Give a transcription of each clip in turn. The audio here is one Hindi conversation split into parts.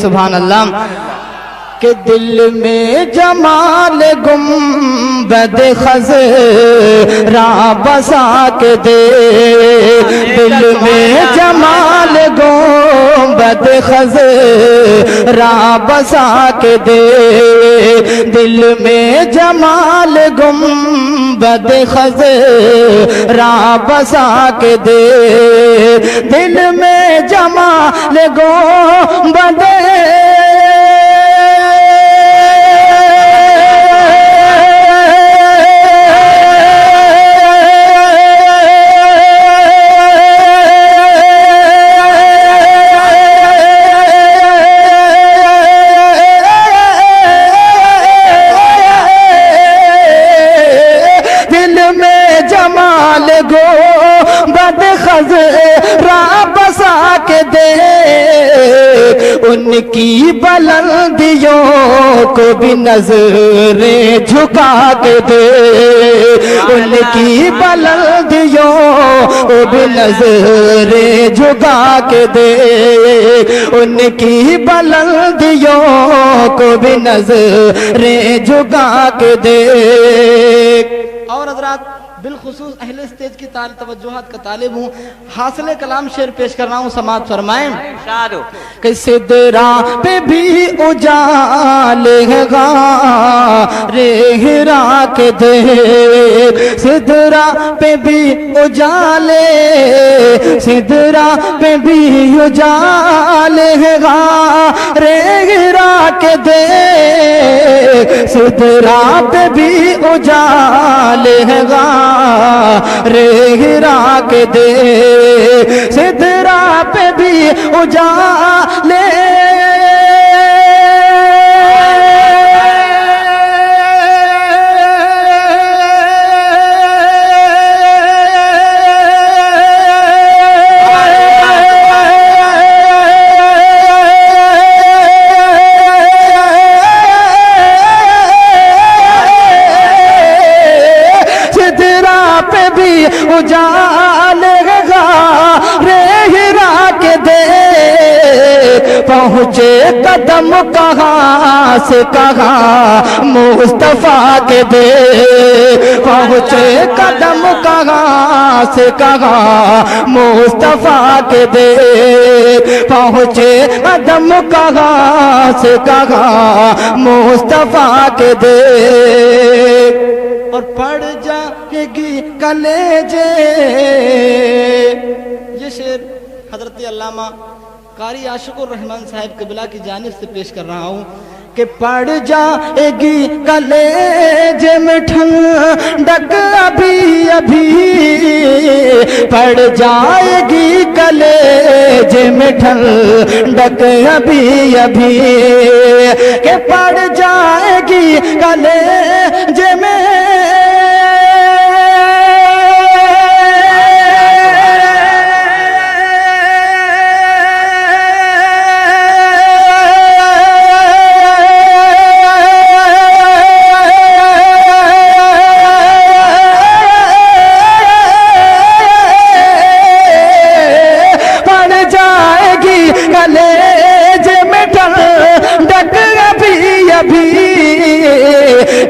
सुभान अल्लाह। के दिल में जमाल गुंबद खज़रा बसा के दे, दिल में जमाल गुंबद खज़रा बसा के दे, दिल में जमाल गुंबद खज़रा बसा के दे, दिल में जमाल गुंबद उनकी बुलंदियों को भी नजरें झुका के दे, उनकी बुलंदियों को भी नजरें झुका के दे, उनकी बुलंदियों को भी नजरें झुका के दे। और हज़रात बिलखुसूस अहले स्टेज की तवज्जुहात का तालिब हूँ, हासिल कलाम शेर पेश कर रहा हूँ, समात फरमाएं। कि सिदरा पे भी उजाले रे हिरा के दे, सिदरा पे भी उजाले, सिदरा पे भी उजाले रे हिरा के दे, सिदरा पे भी उजाले रे हिरा के दे, सिदरा पे भी उजाले पहुँचे कदम कहाँ से कहाँ मुस्तफा के दे, पहुँचे कदम कहाँ से कहाँ मुस्तफा के दे, पहुँचे कदम कहाँ से कहाँ मुस्तफा के दे। और पड़ जाएगी कलेजे, ये शेर हजरत अल्लामा कारी आशिकुर रहमान साहब क़िबला की जानिब से पेश कर रहा हूँ। कि पड़ जाएगी कलेजे में ठंडक अभी अभी, पड़ जाएगी कलेजे में ठंडक अभी अभी, कि पड़ जाएगी कलेजे में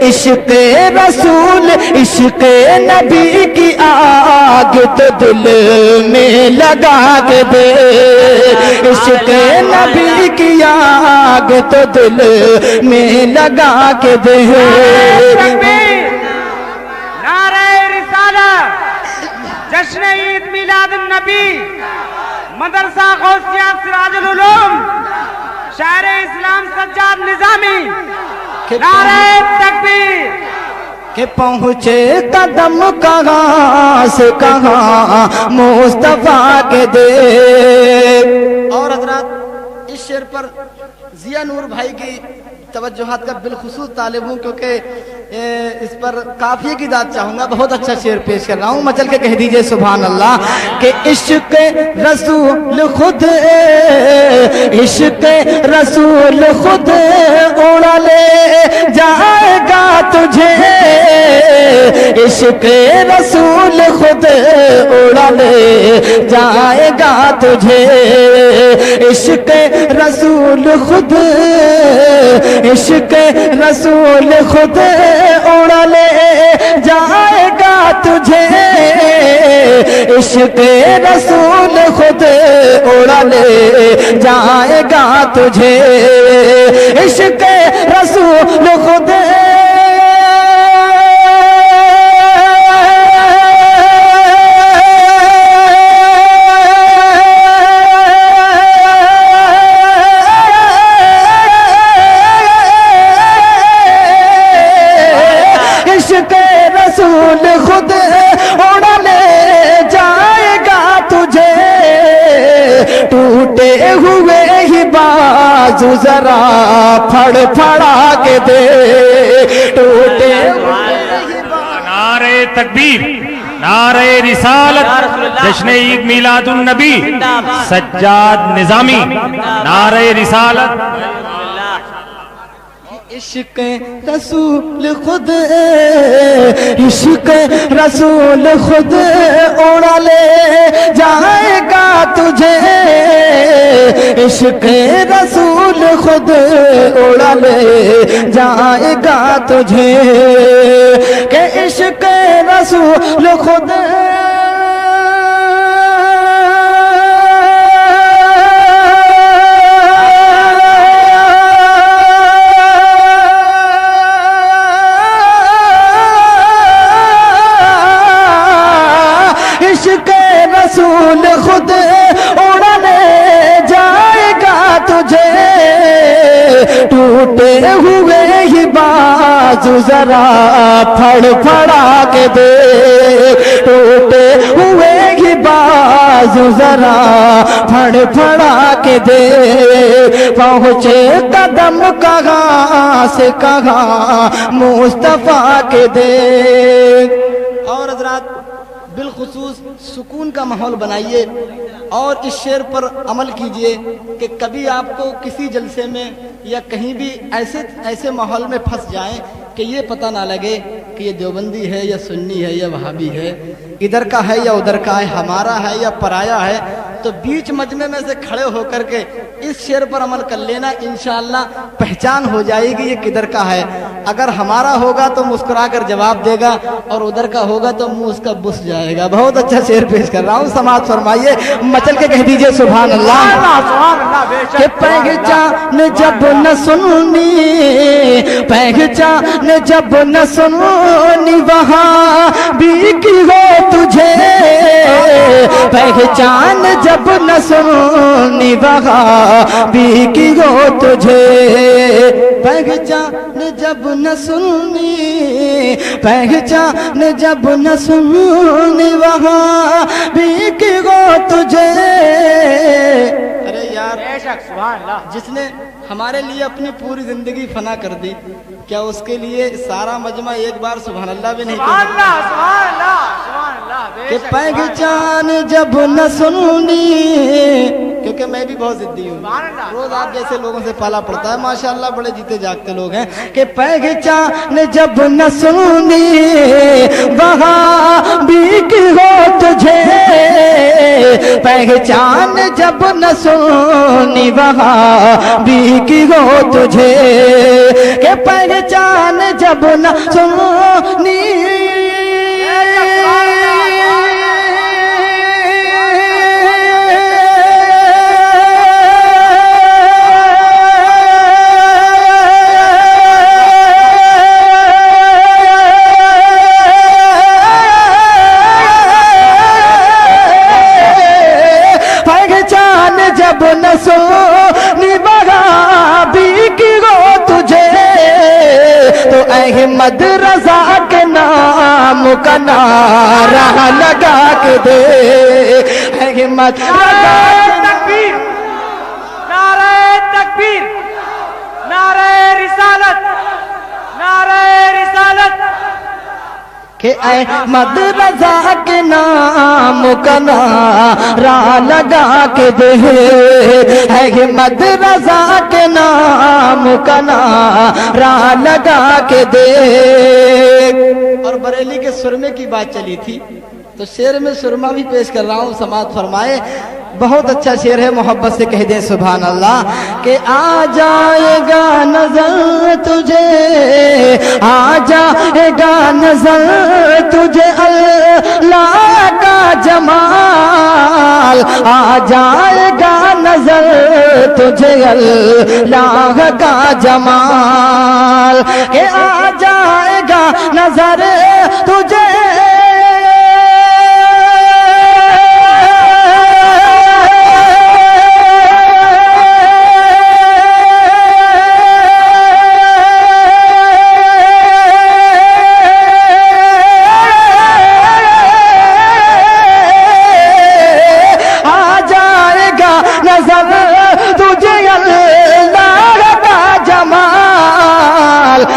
इश्क़ रसूल इश्क़ नबी की आग तो दिल में लगा के दे, इश्क़ नबी की आग तो दिल में लगा के दे। नारे रिसालत, जश्न ईद मिलाद नबी, मदरसा गौसिया सिराजुल उलूम, शायर इस्लाम सज्जाद निजामी, नारे तकबीर। के पहुँचे कदम कहाँ से कहाँ मुस्तफा के दे। और हजरात इस शेर पर जिया नूर भाई की तवज्जुहात का बिलखुसूस तालिब हूँ, क्योंकि इस पर काफिये की दाद चाहूंगा। बहुत अच्छा शेर पेश कर रहा हूँ, मचल के कह दीजिए सुभान अल्लाह। के इश्क़ रसूल खुद, इश्क़ रसूल खुद उड़ा ले जाएगा तुझे, इश्क रसूल खुद उड़ा ले जाएगा तुझे, इश्क रसूल खुद, इश्क रसूल खुद उड़ा ले जाएगा तुझे, इश्क रसूल खुद उड़ा ले जाएगा तुझे, इश्क रसूल खुद खुद उड़ा ले जाएगा तुझे, टूटे हुए ही बाजू जरा फड़फड़ा के दे, टूटे नारे तकबीर, नारे रिसालत, जश्न ईद मिलादुन नबी, सज्जाद निजामी, नारे रिसालत। इश्क रसूल खुद, इश्क रसूल खुद उड़ा ले जाएगा तुझे, इश्क रसूल खुद उड़ा ले जाएगा तुझे, के इश्क रसूल खुद रसूल खुद उड़ा ले जाएगा तुझे, टूटे हुए ही बाजू जरा फड़फड़ा के दे, टूटे हुए ही बाजू जरा फड़फड़ा के दे, पहुँचे कदम कहाँ से कहाँ मुस्तफा के दे। और हजरात बिलखुसूस सुकून का माहौल बनाइए और इस शेर पर अमल कीजिए कि कभी आपको किसी जलसे में या कहीं भी ऐसे माहौल में फंस जाएं कि ये पता ना लगे कि ये देवबंदी है या सुन्नी है या वहाबी है, इधर का है या उधर का है, हमारा है या पराया है, तो बीच मजमे में से खड़े होकर के इस शेर पर अमल कर लेना, इंशाअल्लाह पहचान हो जाएगी ये किधर का है। अगर हमारा होगा तो मुस्कुरा कर जवाब देगा और उधर का होगा तो मुंह उसका बुस जाएगा। बहुत अच्छा शेर पेश कर रहा हूँ, समाज फरमाइए, मचल के कह दीजिए सुभान अल्लाह। के पहचान जब न सुनी, पहचान जब न सुनी वहाँ भी की हो तुझे, पहचान जब न सुनी वहाँ भी की हो तुझे, पहचान जब न सुनी, पहचान जब न सुनी वहाँ भी की हो तुझे। अरे यार, जिसने हमारे लिए अपनी पूरी जिंदगी फना कर दी, क्या उसके लिए सारा मजमा एक बार सुभान अल्लाह भी नहीं कह कि पहचान जब न सुनी, क्योंकि मैं भी बहुत जिद्दी हूँ, रोज आप जैसे लोगों से पाला पड़ता है, माशाअल्लाह बड़े जीते जागते लोग हैं, कि पहचान जब न सुनी वहाँ भी की हो तुझे, पहचान जब न सुनी वहाँ भी की हो तुझे, के पहचान जब न सुनी जब न सुनी वहाँ भी की हो तुझे, तो अहमद रजा के नाम का नारा लगा के दे, अहमद रजा। तकबीर, नारे तकबीर, नारे रिसालत, नारे रिसालत। कि अहमद रजा के नाम का नारा लगा के दे, अहमद रजा के नाम का नारा लगा के देख। और बरेली के सुरमे की बात चली थी तो शेर में सुरमा भी पेश कर रहा हूँ, समाअत फरमाए। बहुत अच्छा शेर है, मोहब्बत से कह दें सुभान अल्लाह। कि आ जाएगा नजर तुझे, आ जाएगा नजर तुझे अल्लाह का जमाल, आ जाएगा नजर तुझे अल्लाह का जमाल। कि आ जाएगा नजर तुझे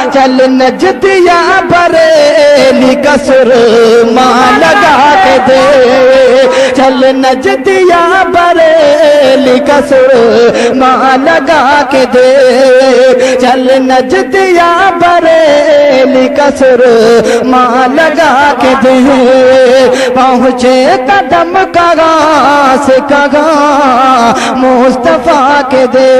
चल नजदिया बरेली का सुरमा लगा के दे, चल नजदिया बरेली का सुरमा लगा के दे, चल नजदिया बरेली का सुरमा लगा के दे। पहुँचे कदम कहाँ से कहाँ मुस्तफा के दे।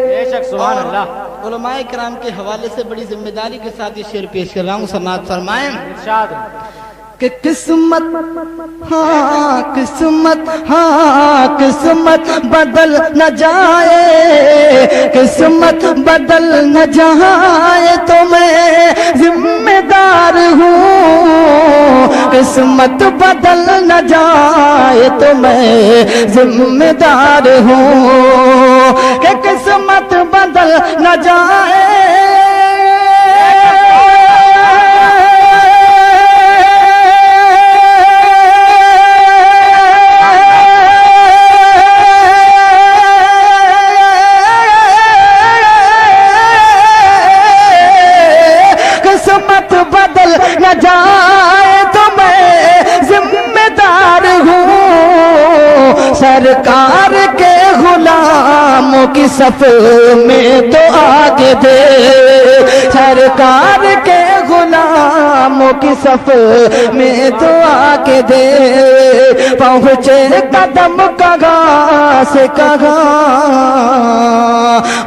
बेशक सुभान अल्लाह। उलमाए किराम के हवाले से बड़ी जिम्मेदारी के साथ ये शेर पेश कर रहा हूँ, समाअत फरमाएं। इरशाद कि किस्मत हाँ किस्मत, हाँ किस्मत बदल न जाए, किस्मत बदल न जाए तो मैं जिम्मेदार हूँ, किस्मत बदल न जाए तो मैं जिम्मेदार हूँ। कि किस्मत बदल न जाए न जाए तो मैं जिम्मेदार हूँ। सरकार के गुलामों की सफ में तो आगे दे, सरकार के गुलामों की सफ में तो आगे दे। पहुँचे कदम कहाँ से कहाँ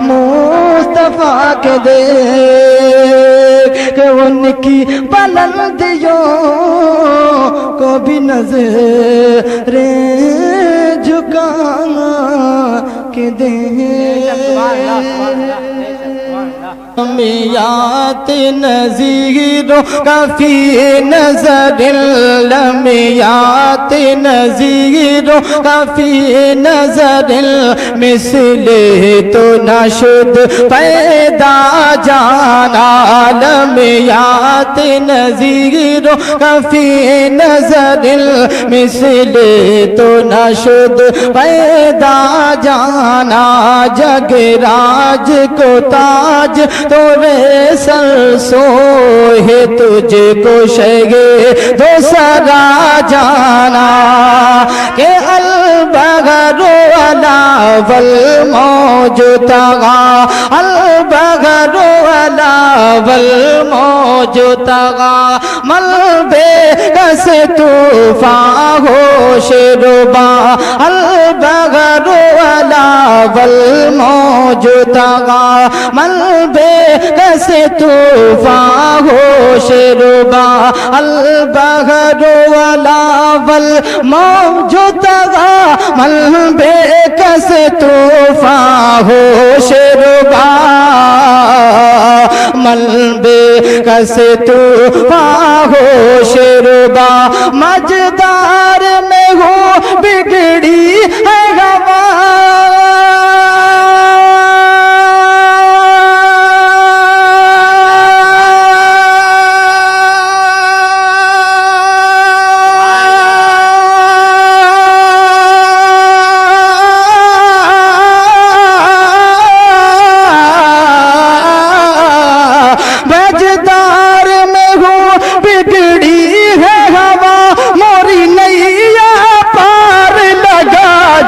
मुस्तफा के दे। कि उनकी बुलंदियों को भी नजरे झुकाना के दे। लमियात नज़ीरो काफी नजरिल, लमियात नज़ीरो काफी नजरिल, मिसले तो नशुद पैदा जाना। लमियात नज़ीरो काफी नजरिल, मिसले तो नशुद पैदा जाना। जगराज को ताज तोरे सर सोहे, तुझको शगे दो सरा जाना। के अलबगरो अलावल मौजूदगा, अलबगरो अलावल मौजूदगा, मलबे कस तूफा हो शेरुबा, अलबगरो अलावल मौजूदगा, मलबे कैसे तूफा हो शेरुबा, अलबगरो अलावल मौजूदगा, मलबे कैसे तूफा हो शेरुबा, मलबे कैसे तूफा हो शेरुबा। मजदार में हो बिगड़ी है हवा,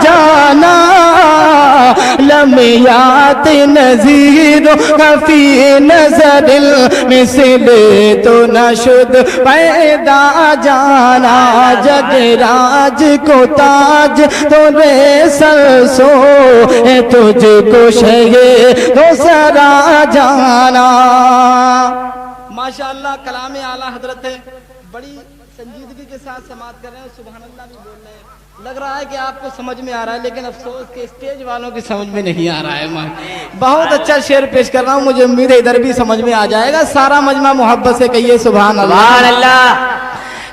जाना। नज़ीर कफी नजरिल मिसले तो नशुद पैदा जाना जगराज को ताज तो रे सरसो तुझको शये तो सरा जाना। माशाअल्लाह कलाम आला हजरत है, बड़ी संजीदगी के साथ समात कर रहे हैं, सुभान अल्लाह भी बोल रहे हैं। लग रहा है कि आपको समझ में आ रहा है, लेकिन अफसोस के स्टेज वालों की समझ में नहीं आ रहा है। मैं बहुत अच्छा शेर पेश कर रहा हूँ, मुझे उम्मीद है इधर भी समझ में आ जाएगा। सारा मजमा मोहब्बत से कहिए सुभान अल्लाह।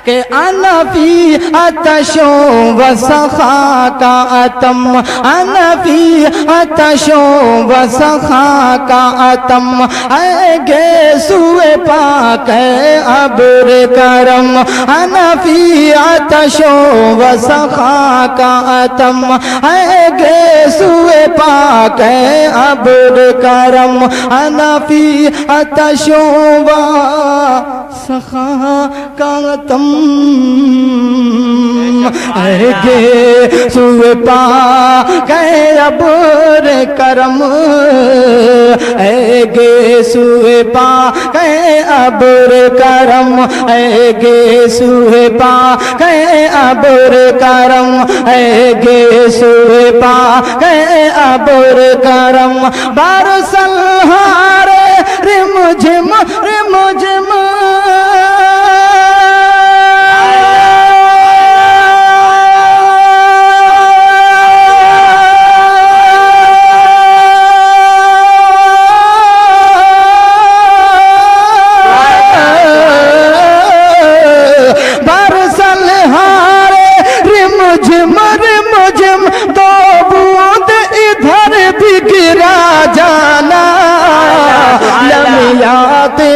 के अनफी अतशो व सखा का अतम, अनफी अतशो व सखा का अतम, आगे सुए पाक अब्र करम, अनफी अतशो व सखा का अतम, आगे सुए पाक अब्र करम, अनफी अतशो व सखा का अतम, आगे सुए पा गए अब्र करम, आगे सुए पा गए अब्र करम, आगे सुए पा गए अब्र करम, आगे सुए पा गए अब्र करम, बरसल हारे रिमझिम रिमझिम,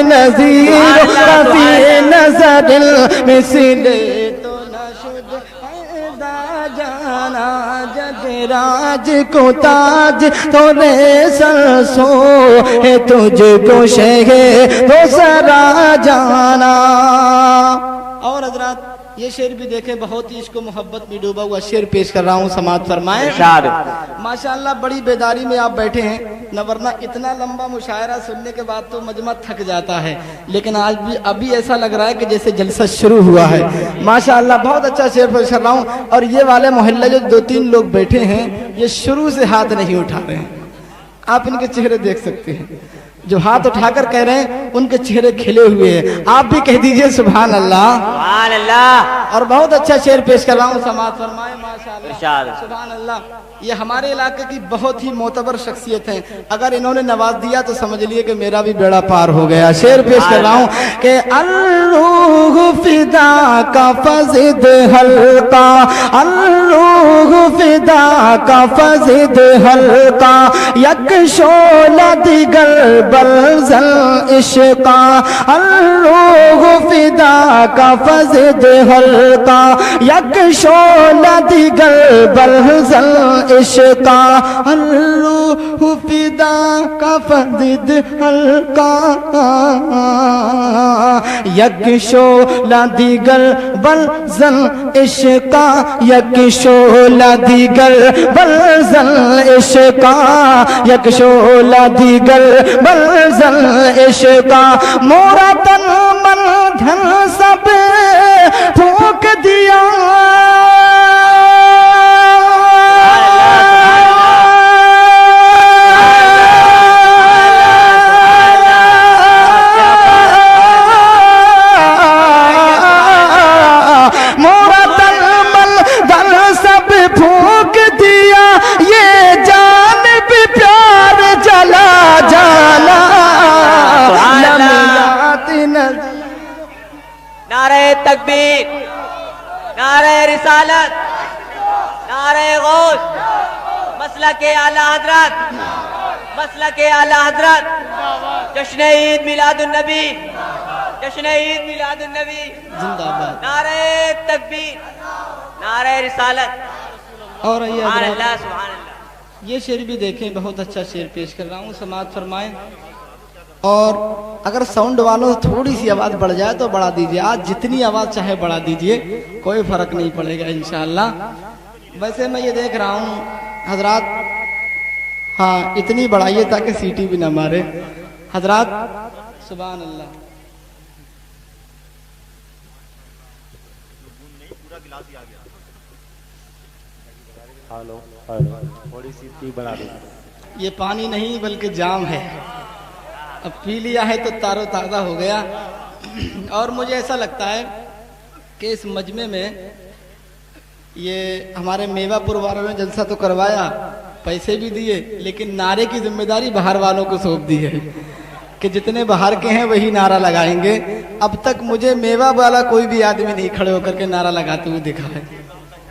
नज़ीर कफी नजरिल मिसले तो नशुद पैदा जाना जगराज को ताज तो रे सरसो है तुझको शहे तो सरा जाना। और हजरात ये शेर भी देखें, बहुत ही इसको मोहब्बत में डूबा हुआ शेर पेश कर रहा हूँ, समात फरमाए। माशाअल्लाह बड़ी बेदारी में आप बैठे हैं, न वरना इतना लंबा मुशायरा सुनने के बाद तो मजमा थक जाता है, लेकिन आज भी अभी ऐसा लग रहा है कि जैसे जलसा शुरू हुआ है। माशाअल्लाह बहुत अच्छा शेर पेश कर रहा हूँ। और ये वाले मोहल्ले जो 2-3 लोग बैठे हैं, ये शुरू से हाथ नहीं उठा रहे हैं, आप इनके चेहरे देख सकते हैं। जो हाथ उठाकर कह रहे हैं उनके चेहरे खिले हुए हैं, आप भी कह दीजिए सुभान अल्लाह, सुभान अल्लाह। और बहुत अच्छा शेर पेश कर रहा हूँ, समात फरमाए माशाअल्लाह, सुभान अल्लाह। ये हमारे इलाके की बहुत ही मोतबर शख्सियत है, अगर इन्होंने नवाज दिया तो समझ लिए कि मेरा भी बेड़ा पार हो गया। शेर पेश कर रहा हूँ कि अर्रूह फिदा का फज़िद हल्का, अर्रूह फिदा का फज़िद हल्का, यक शोला दिगर बलज़ल इश्क़ा, अर्रूह फिदा का फज़िद हल्का, यक शोला दिगर बलज़ल इश्क़ा, अर्रूह फिदा का फज़िद हल्का, यक शोला दिगर बलज़ल इश्क़ा, यक शोला दिगर बलज़ल इश्क़ा, यक शोला दिगर बलज़ल इश्क़ा, मोरा तन मन धन सब फूंक दिया, मोरा तन मन धन सब फूंक दिया, ये जान भी प्यार जला जाना। नारे तकबीर, नारे रिसालत, नारे गौस, मसला के आला हजरत, मसला के आला हजरत, जश्न ईद मिलादुन नबी, जश्न ईद मिलादुन नबी जिंदाबाद, नारे तकबीर, नारे रिसालत। और ये सुभान अल्लाह, सुभान अल्लाह। ये शेर भी देखें, बहुत अच्छा शेर पेश कर रहा हूँ, समात फरमाएं। और अगर साउंड वालों से थोड़ी सी आवाज़ बढ़ जाए तो बढ़ा दीजिए, आज जितनी आवाज़ चाहे बढ़ा दीजिए, कोई फ़र्क नहीं पड़ेगा इंशाअल्लाह। वैसे मैं ये देख रहा हूँ हजरात, हाँ इतनी बढ़ाइए ताकि सीटी भी ना मारे हजरात। सुभान अल्लाह। थोड़ी सी ती बढ़ा दो। ये पानी नहीं बल्कि जाम है, अब पी लिया है तो तारो ताज़ा हो गया। और मुझे ऐसा लगता है कि इस मजमे में ये हमारे मेवापुर वालों ने जलसा तो करवाया, पैसे भी दिए, लेकिन नारे की जिम्मेदारी बाहर वालों को सौंप दी है कि जितने बाहर के हैं वही नारा लगाएंगे। अब तक मुझे मेवा वाला कोई भी आदमी नहीं खड़े होकर के नारा लगाते हुए दिखा है।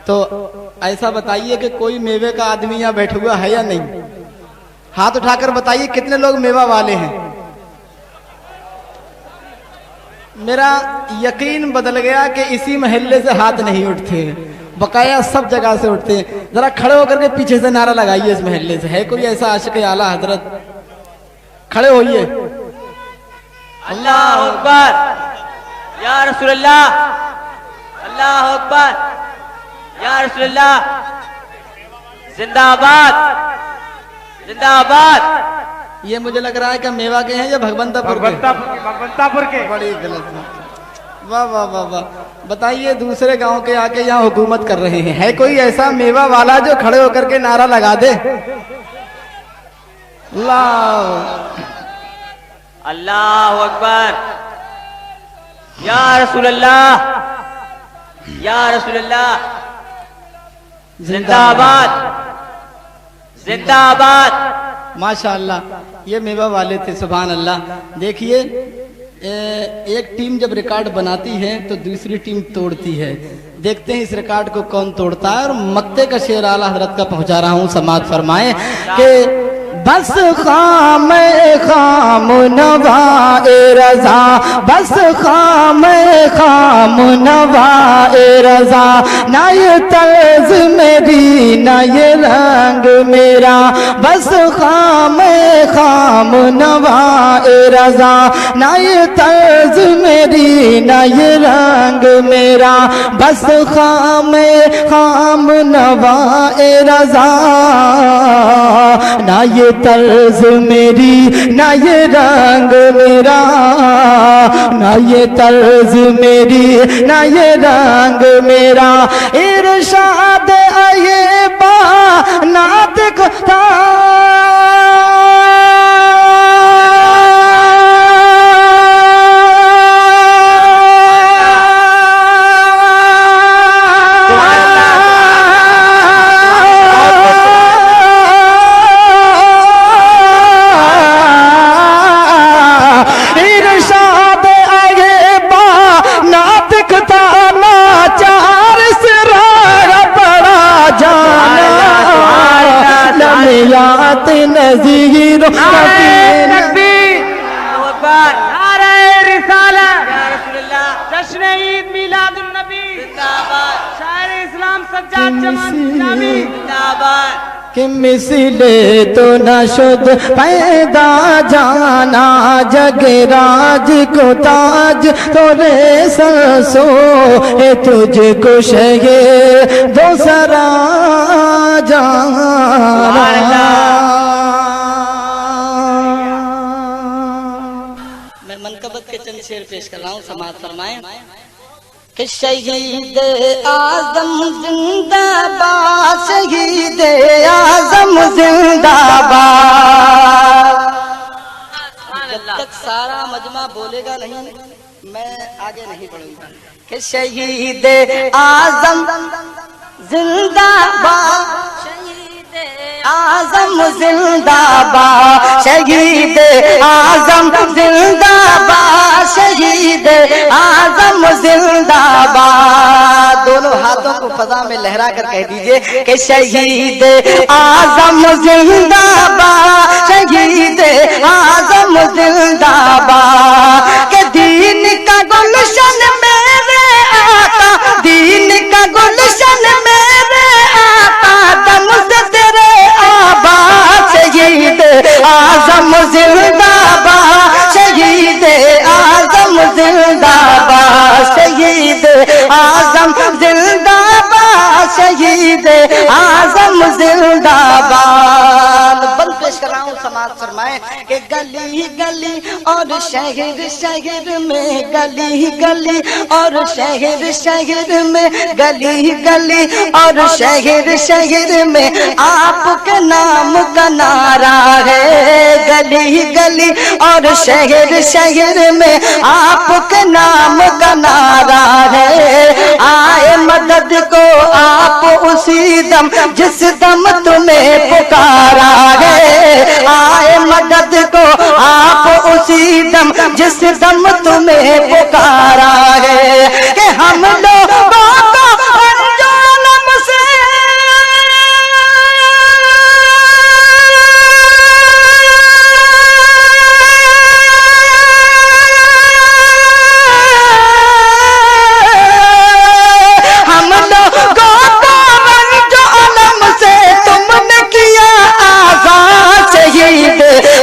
तो ऐसा बताइए कि कोई मेवे का आदमी यहाँ बैठा हुआ है या नहीं? हाथ उठाकर बताइए कितने लोग मेवा वाले हैं। मेरा यकीन बदल गया कि इसी महल्ले से हाथ नहीं उठते, बकाया सब जगह से उठते हैं। जरा खड़े होकर के पीछे से नारा लगाइए इस महल्ले से। है कोई ऐसा आशिक आला हजरत? खड़े होइए। अल्लाह अकबर या रसूलल्लाह, अल्लाह अकबर या रसूलल्लाह, जिंदाबाद जिंदाबाद। ये मुझे लग रहा है कि मेवा के हैं या भगवंतापुर के? भगवंतापुर के। बड़ी गलत बात। वाह वाह वाह वाह। बताइए दूसरे गांव के आके यहाँ हुकूमत कर रहे हैं। है कोई ऐसा मेवा वाला जो खड़े होकर के नारा लगा दे? अल्लाह अकबर या रसूलल्लाह, या रसूलल्लाह, जिंदाबाद जिंदाबाद। माशाअल्लाह, ये मेवा वाले थे। सुभान अल्लाह। देखिए एक टीम जब रिकॉर्ड बनाती है तो दूसरी टीम तोड़ती है। देखते हैं इस रिकॉर्ड को कौन तोड़ता है। और मक्ते का शेर आला हजरत का पहुंचा रहा हूं, समात फरमाए कि बस खाम खाम नवाए रजा, बस खाम खाम नवाए रजा, ना ये तर्ज मेरी ना ये रंग मेरा, बस खाम खाम नवाए रजा, ना ये तर्ज मेरी ना ये रंग मेरा, बस खाम खाम नवाए रजा, ना ये तर्ज मेरी ना ये रंग मेरा, ना ये तर्ज मेरी ना ये रंग मेरा, इरशाद आये बा नात को था नज़ीर जश्न ईद मिलादुन नबी जिंदाबाद, शायर इस्लाम सज्जाद जमान इस्लामी जिंदाबाद। कि मिसले तो न शुद पैदा जाना, जगराज को ताज तोरे सरसो है, तुझको शहे दो सरा जाना। मैं मनकबत के चंद शेर पेश कर रहा हूँ, समात फरमाएं कि शहीद आजम जिंदाबाद, शहीद आजम जिंदाबाद। जब तक सारा मजमा बोलेगा नहीं मैं आगे नहीं बढ़ूंगा। कि शहीद आजम जिंदाबाद, आजम जिंदाबाद, शहीद आजम जिंदाबाद, शहीद आजम जिंदाबाद। दोनों हाथों को फजा में लहरा कर कह दीजिए कि शहीद आजम जिंदाबाद, शहीद आजम जिंदाबाद। के दीन का गुलशन मेरे आका, दीन का गुलशन मेरे आका, दम से तेरे आबाद, शहीद आजम जिंदाबाद, शहीद आजम जिंदाबाद, शहीद आजम जिंदाबाद, शहीद आजम जिंदाबाद। बंद पेश कर रहा हूँ, समाज फरमाए कि गली गली और शहर शहर में, गली गली और शहर शहर में, गली गली और शहर शहर में आपके नाम का नारा है। गली गली और शहर शहर में आपके नाम का नारा है। आए मदद को आप उसी दम जिस दम तुम्हें पुकारा है। आए मदद को आप उसी दम जिस दम तुम्हें पुकारा है। कि हम लोगों को अंजुम से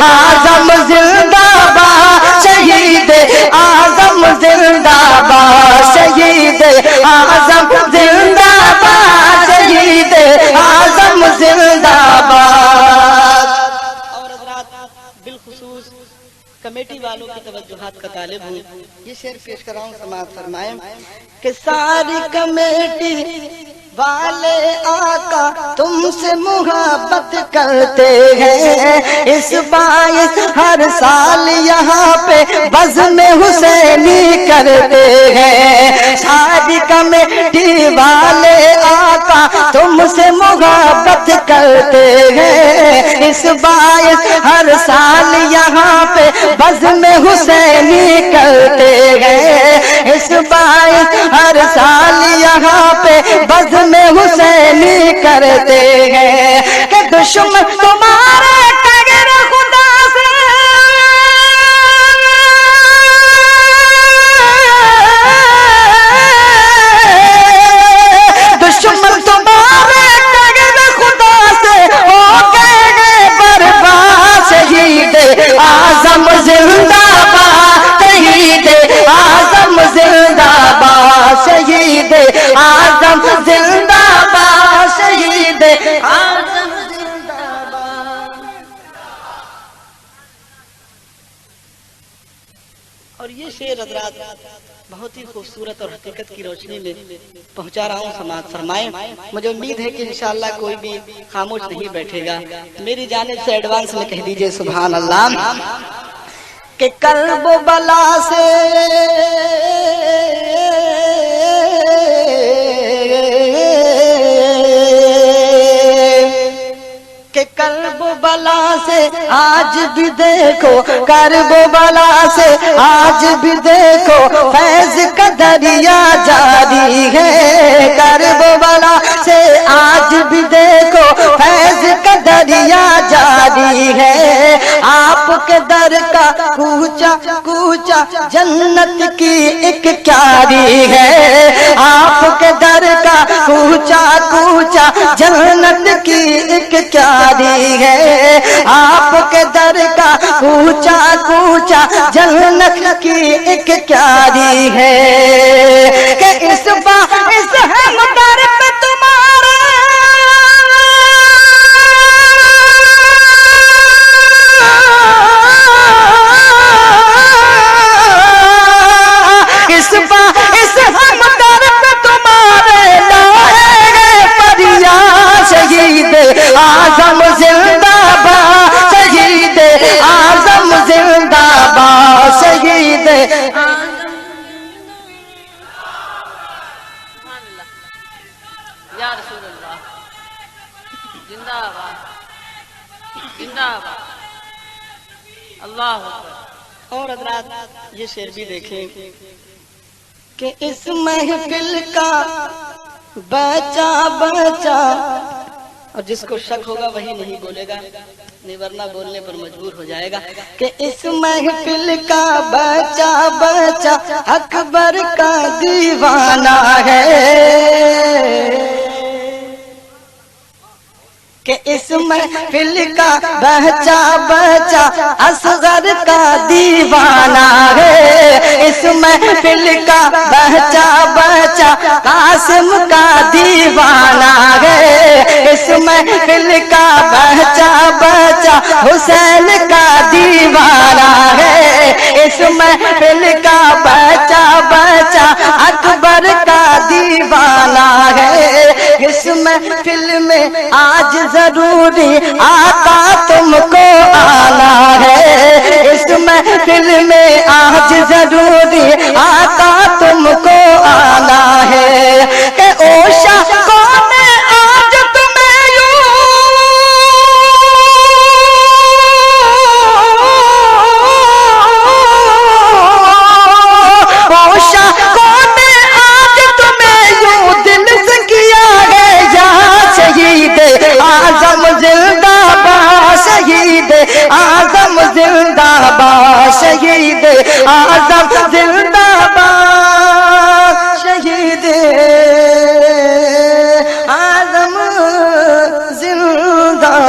आजम जिंदाबाद, शहीद आजम जिंदाबाद, शहीद आजम जिंदाबाद, शहीद आजम जिंदाबाद। और हज़रात बिलखुसूस कमेटी वालों की तवज्जुहात का तालिब हूँ, ये शेर पेश कर रहा हूँ, समाअत फरमाएं कि सारी कमेटी वाले आका तुमसे मुहब्बत करते हैं। इस बाइस हर साल यहाँ पे बज़्म हुसैनी करते हैं। सारी कमेटी वाले आका तुमसे मुहब्बत करते हैं। इस बाइस हर साल यहाँ पे बज़्म हुसैनी करते हैं। इस बाइस हर साल यहाँ पे बज़्म में हुसैनी करते हैं। कि दुश्मन तुम्हारे टगर खुदा से, दुश्मन तुम्हारे टगर खुदा से हो गए बर्बाद। शहीद आजम जिंदाबाद, शहीद आजम जिंदाबाद, शहीद आजम जिंदाबाद, शहीद आजम जिंदाबाद। और ये शेर हज़रात बहुत ही खूबसूरत और हकीकत की रोशनी में पहुंचा रहा हूँ, समाअत फरमाएं। मुझे उम्मीद है कि इंशाअल्लाह कोई भी खामोश नहीं बैठेगा। मेरी जानिब से एडवांस में कह दीजिए सुभान अल्लाह। कि कर्ब बला से के कर्ब बला से आज भी देखो, कर्ब बला से आज भी देखो फैज का दरिया जारी है। कर्ब बला से आज भी देखो फैज का दरिया जारी है। आपके दर का कूचा कूचा जन्नत की एक क्यारी है। आपके दर का कूचा कूचा जन्नत की एक क्यारी है। आपके दर का कूचा कूचा जन्नत की एक क्यारी है। कि इस दर पे तुम्हारे इस हम दर पे तुम्हारे लाए गए परिया। शहीद आजम जिंदाबाद, शहीद आजम जिंदाबाद, शहीद या रसूल अल्लाह जिंदाबाद, जिंदाबाद, अल्लाह अकबर। और हज़रात ये शेर भी देखें कि इस महफिल का बचा बचा, और जिसको शक होगा वही नहीं बोलेगा, नहीं वरना बोलने पर मजबूर हो जाएगा। कि इस महफिल का बचा बचा अकबर का दीवाना है। कि इस महफिल का बच्चा बच्चा असगर का दीवाना है। इस महफिल का बच्चा बच्चा कासिम का दीवाना है। इस महफिल का बच्चा बच्चा हुसैन का दीवाना है। इस महफिल का बच्चा बच्चा अकबर का दीवाना है। इस महफिल में आज जरूरी आका तुमको आना है। इस महफिल में आज जरूरी आका तुमको आना है। कि ओशा कौन आज तुम्हें ओशा कौन आज तुम्हें यूं दिल से किया गया। शहीद आजम जिंदाबाद, शहीद आजम जिंदाबाद, शहीद आजम जिंदाबाद, शहीद आजम जिंदाबाद।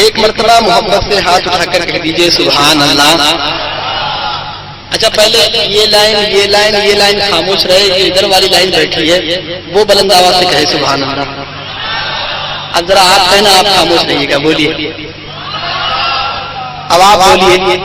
एक मरतबा मोहब्बत से हाथ उठाकर कह दीजिए सुभान अल्लाह। अच्छा पहले ये लाइन खामोश रहे, जो इधर वाली लाइन बैठी है वो बुलंद आवाज से कहे सुभान अल्लाह। अब जरा आप कहना, आप खामोश रहिएगा, बोलिए, अब आप बोलिए।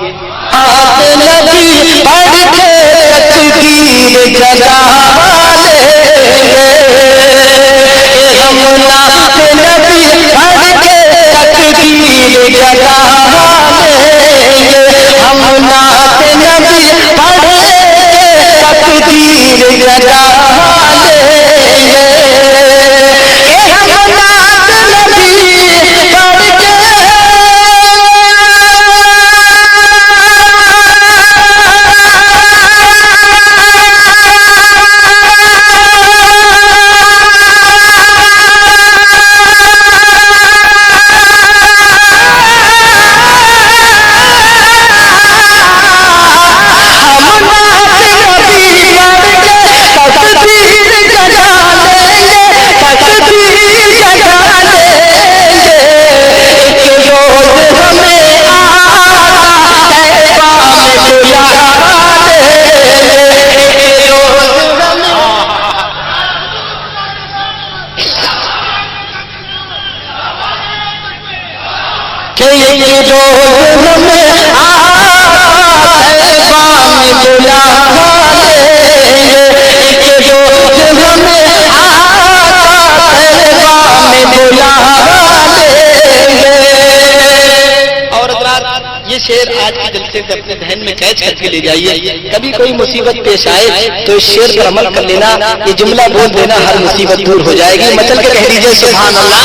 ये शेर आज के जलसे से अपने जहन में कैच करके ले जाइए। कभी कोई मुसीबत पेश आए तो इस शेर पर अमल कर लेना, ये जुमला बोल देना, हर मुसीबत दूर हो जाएगी। मचल के कह दीजिए सुभान अल्लाह।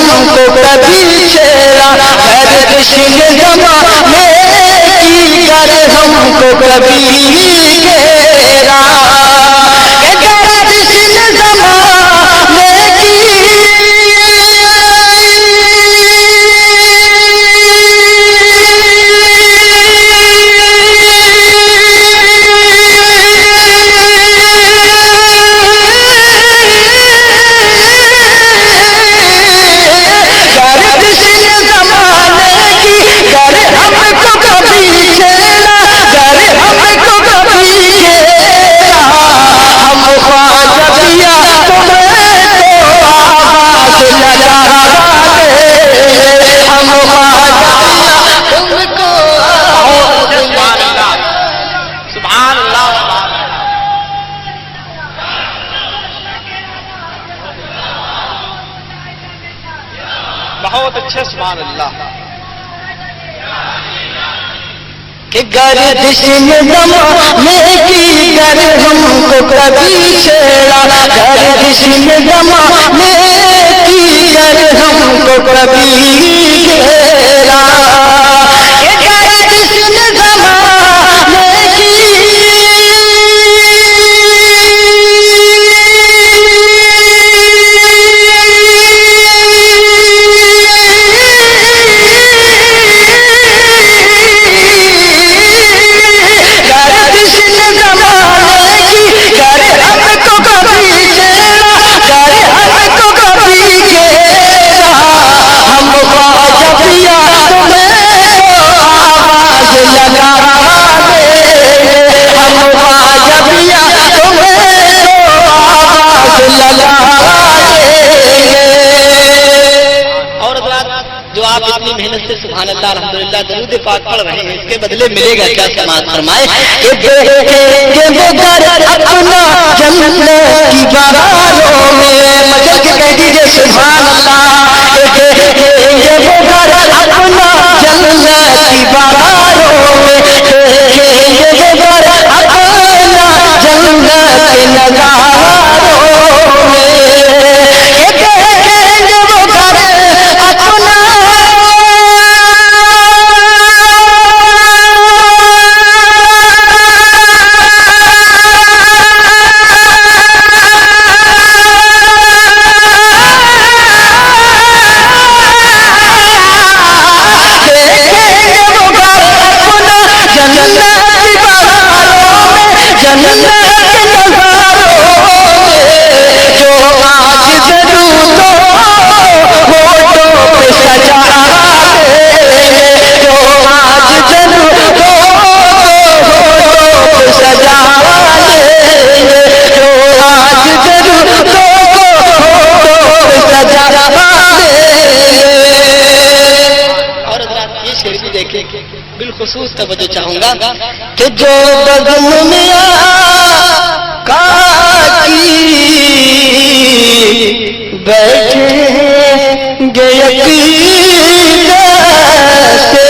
हमको कभी छेड़ा, हमको कभी घेरा। बहुत अच्छे सुभान अल्लाह। कि गर्दिश ज़माने की गर हमको कभी छेड़ा, गर्दिश ज़माने की गर हमको कभी घेरा। कि गर्दिश ज़माने की अपनी मेहनत से सुभान अल्लाह अल्हम्दुलिल्लाह दरूद पाक पढ़ रहे हैं, इसके बदले मिलेगा क्या? समाज फरमाए कि देखेंगे वो घर अपना जन्नत की बहारों में, मचल के कह दीजिए सुभान अल्लाह। देखेंगे वो घर अपना जन्नत की बहारों में, देखेंगे वो घर अपना जन्नत के नजारों में, देखेंगे वो घर अपना बिलखुसूस तवज्जो चाहूंगा कि जो बदन में काकी बैठेंगे यकीनत से,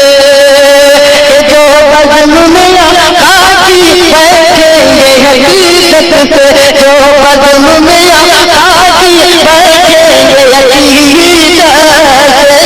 जो बदन में काकी बैठेंगे यकीनत से, जो बदन में काकी बैठेंगे यकीनत से,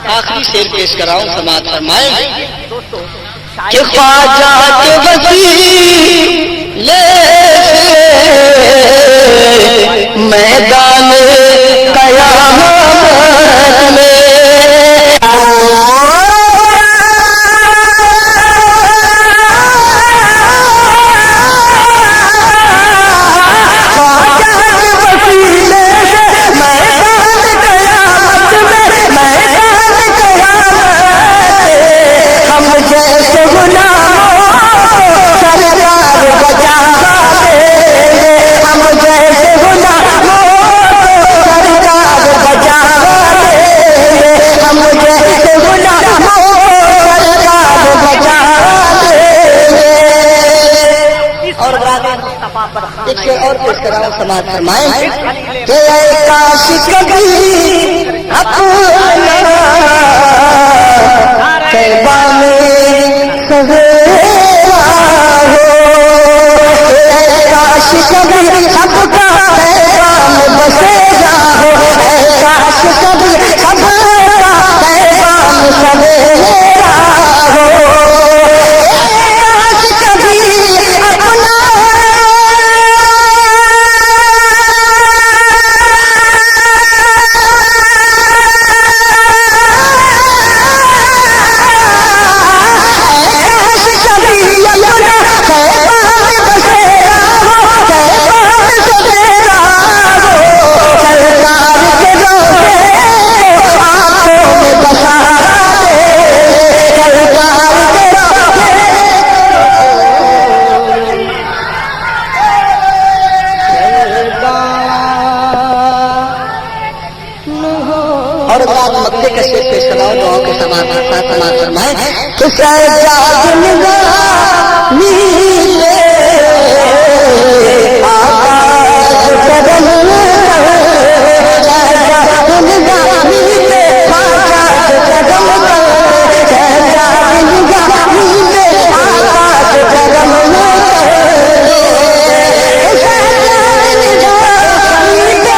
आखिरी शेर पेश कराऊं, समाज फरमाए कि ख्वाजा के वसीले मैदान कयामत में एक शेर और पेश कराऊं, समाज फरमाए कि काश कभी अपना कहबा में सवेरा हो, काश कभी सबका कहबा में बसेरा हो, काश कभी सबका कहबा में सवेरा हो, काश कभी अपना मक्के का शेर पेश कराओ, दुआओं के समाज फरमाए कि सजाद निगामी ले आकाश कदम, सजाद निगामी ले आकाश कदम, सजाद निगामी ले आकाश कदम, सजाद निगामी ले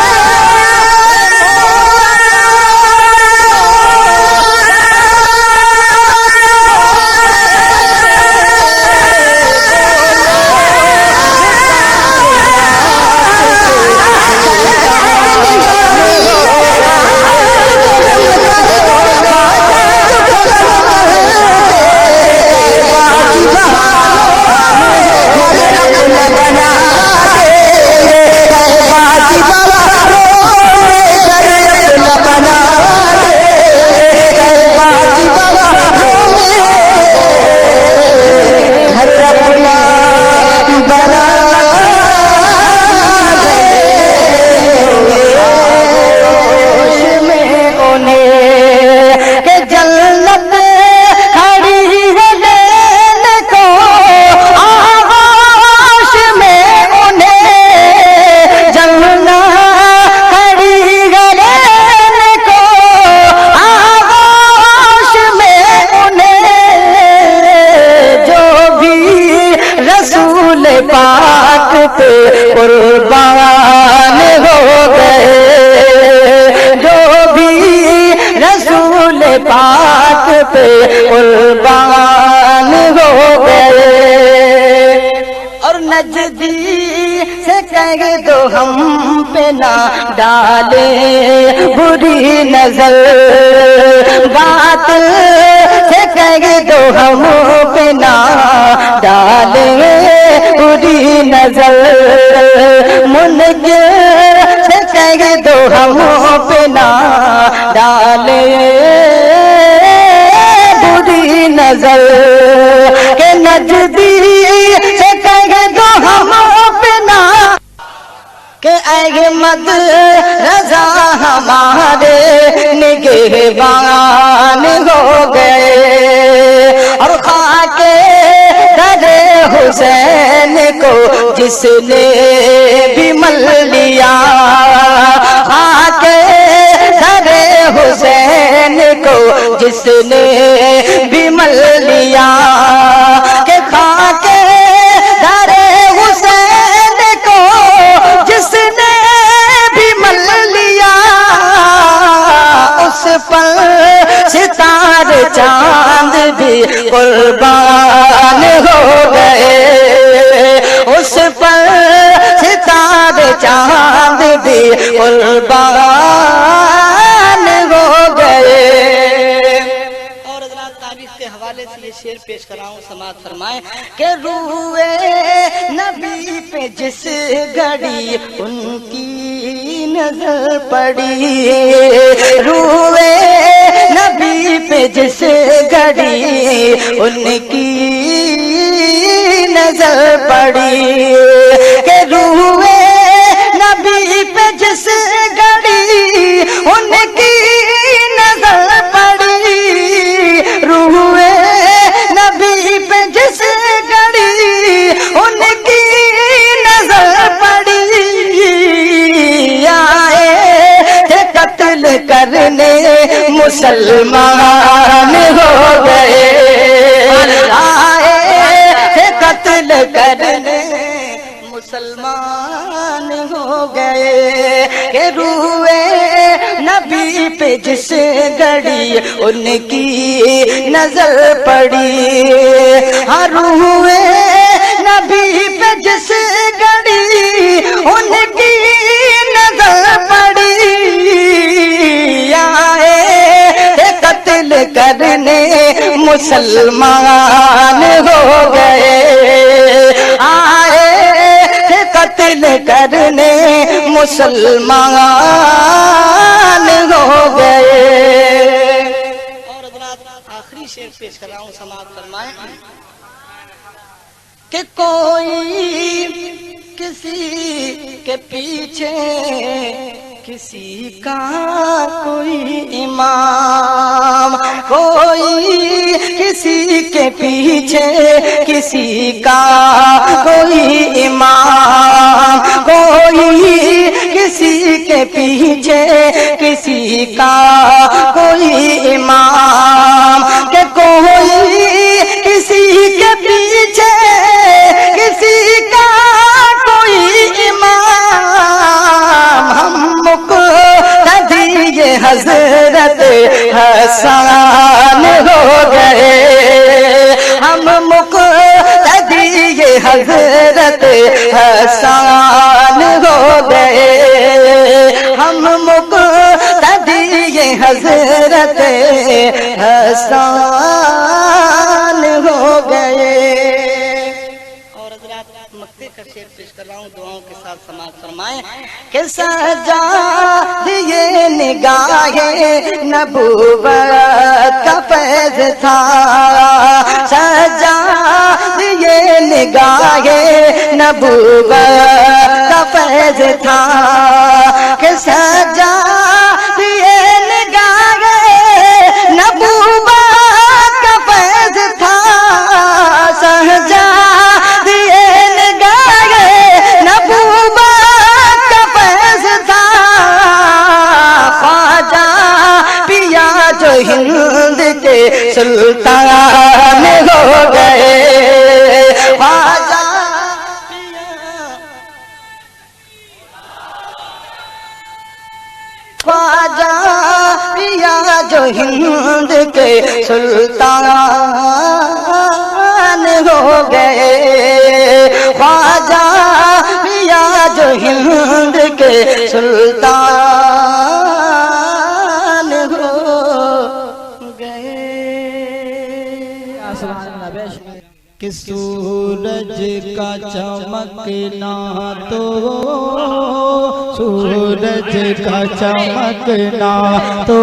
रसूल पाक पे कुर्बान हो गए, जो भी रसूल पाक पे कुर्बान हो गए। और नजदी से कह दो हम पे ना डाले बुरी नजर, बातिल से कह दो हम पे ना डाले बुरी नजर, मुनकिर से कह दो हम पे ना डाले बुरी नजर, के नजदी से कह दो हम पे ना, के अहमद रजा हमारे निगहबान हो गए। और खाके दरे हुसैन को जिसने भी मल लिया, खाके दरे हुसैन को जिसने भी मल लिया, के खाके दरे हुसैन को जिसने भी मल लिया, उस पर सितारे चांद भी कुर्बान हो गए, उस पर सितारे चांद भी कुर्बान हो गए। और हज़रात तारीख के हवाले से ये शेर पेश कराऊं, समाअत फरमाएं कि रूए नबी पे जिस घड़ी उनकी नजर पड़ी, रूए नबी पे जिस घड़ी उनकी नजर पड़ी, के रूए नबी पे जिस घड़ी उनकी नजर पड़ी, रूए नबी पे जिस घड़ी उनकी नजर पड़ी, आए थे कत्ल करने मुसलमान हो गए, आए थे कत्ल करने मुसलमान हो गए, के रूए नबी पे जिस घड़ी उनकी नजर पड़ी, हाँ रूए नबी पे जिस घड़ी उनकी नजर पड़ी, आए थे कत्ल करने मुसलमान हो गए, आए थे कत्ल करने मुसलमान हो गए। और हज़रात आखिरी शेर पेश कर रहा हूं, समाअत फरमाएं कि कोई किसी के पीछे किसी का कोई इमाम, कोई किसी के पीछे किसी का कोई इमाम, कोई किसी के पीछे किसी का कोई इमाम, के कोई किसी के पीछे किसी का कोई इमाम, हम मुक़्तदी ये हज़रत हसन हो गए, हम मुक़्तदी ये हज़रत हसन हो गए, हम मुक़्तदी ये हज़रत हसन हो गए। और हज़रात मक्ते का शेर पेश कर रहा हूँ, दुआओं के साथ समाअत फरमाएं कि सजा दिए निगाहे नबूवत का फैज़ था, सजा दिए निगाहे नबूवत का फैज़ था, कि सजा दिए निगाहे नबूवत का फैज़ था, सजा दिए निगाहे नबूवत का फैज़ था, ख्वाजा पिया जो हिंद के सुल्तान हो गए, ख्वाजा जो हिंद के सुल्तान हो गए, ख्वाजा मियां जो हिंद के सुल्तान हो गए। कि सूरज का चमकना तो, सूरज का चमकना तो,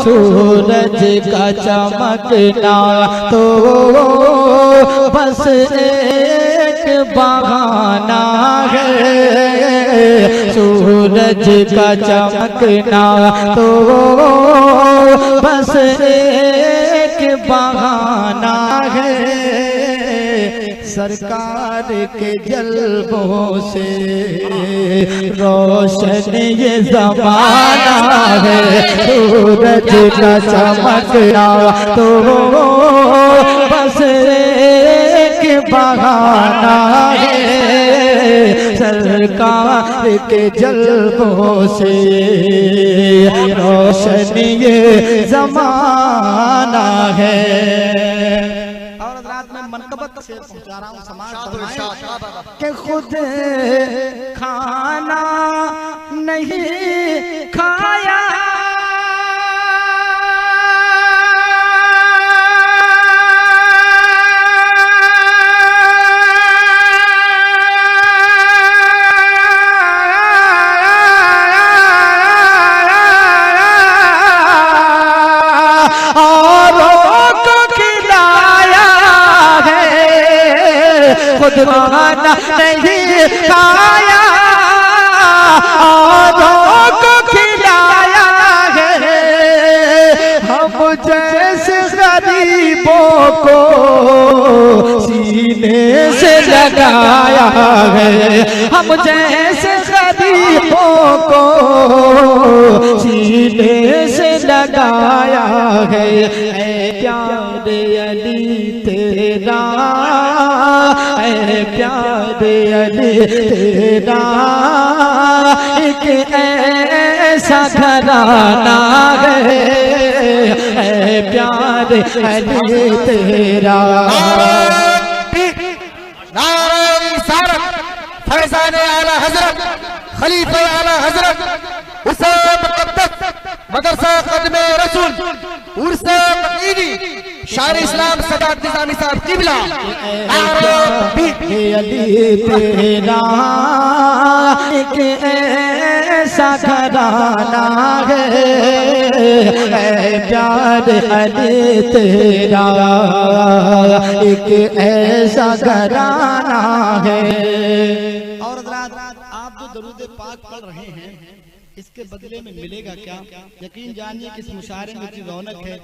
सूरज का चमकना तो बस एक बहाना है। सूरज का चमकना तो बस एक बहाना है। सरकार के जल्बों से रोशन ये ज़माना है। सूरज का चमकना तो बस एक बहाना है। सरकार के जल्बों से रोशन ये ज़माना है। और रात में मनकबत से पहुंचा रहा हूँ समाज के खुद खाना नहीं खाया, खुद खाना नहीं खाया, औरों को खिलाया है। हम जैसे गरीबों को सीने से लगाया है। हम जैसे गरीबों को सीने से लगाया है। ऐ प्यारे अली तेरा, ऐ प्यारे अली तेरा एक ऐसा घराना है। ऐ प्यारे अली तेरा। फैज़ान आला हज़रत, खलीफा आला हज़रत, हुसैन मुक़द्दस मदरसा ख़द्मे रसूल, उर्से मदीनी, शायर इस्लाम सदात निज़ामी साहब क़िबला। अली तेरा एक ऐसा घराना है। ऐ प्यारे अली तेरा एक ऐसा घराना है। और आप जो दरूद पाक पढ़ रहे हैं इसके बदले में मिलेगा क्या? यकीन जानिए कि इस मुशायरे में जो रौनक है,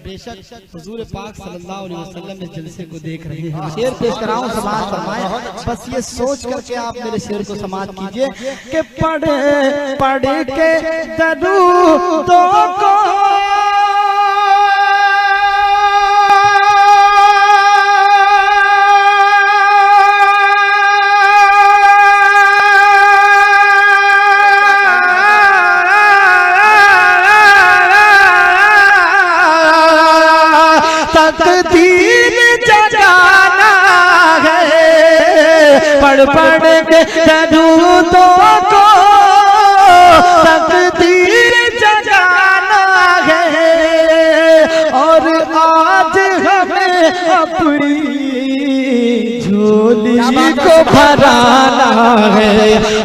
बेशक हुजूर पाक सल्लल्लाहु अलैहि वसल्लम इस जलसे को देख रहे हैं। शेर पेश कराऊं, समाज फरमाए। बस ये सोच करके आप मेरे शेर को समाज कीजिए कि पढ़ पढ़ के दरूदों को तकदीर जगाना है। पढ़ पढ़ के दरूदों को तकदीर जगाना है। और आज हमें अपनी झोली को भराना है।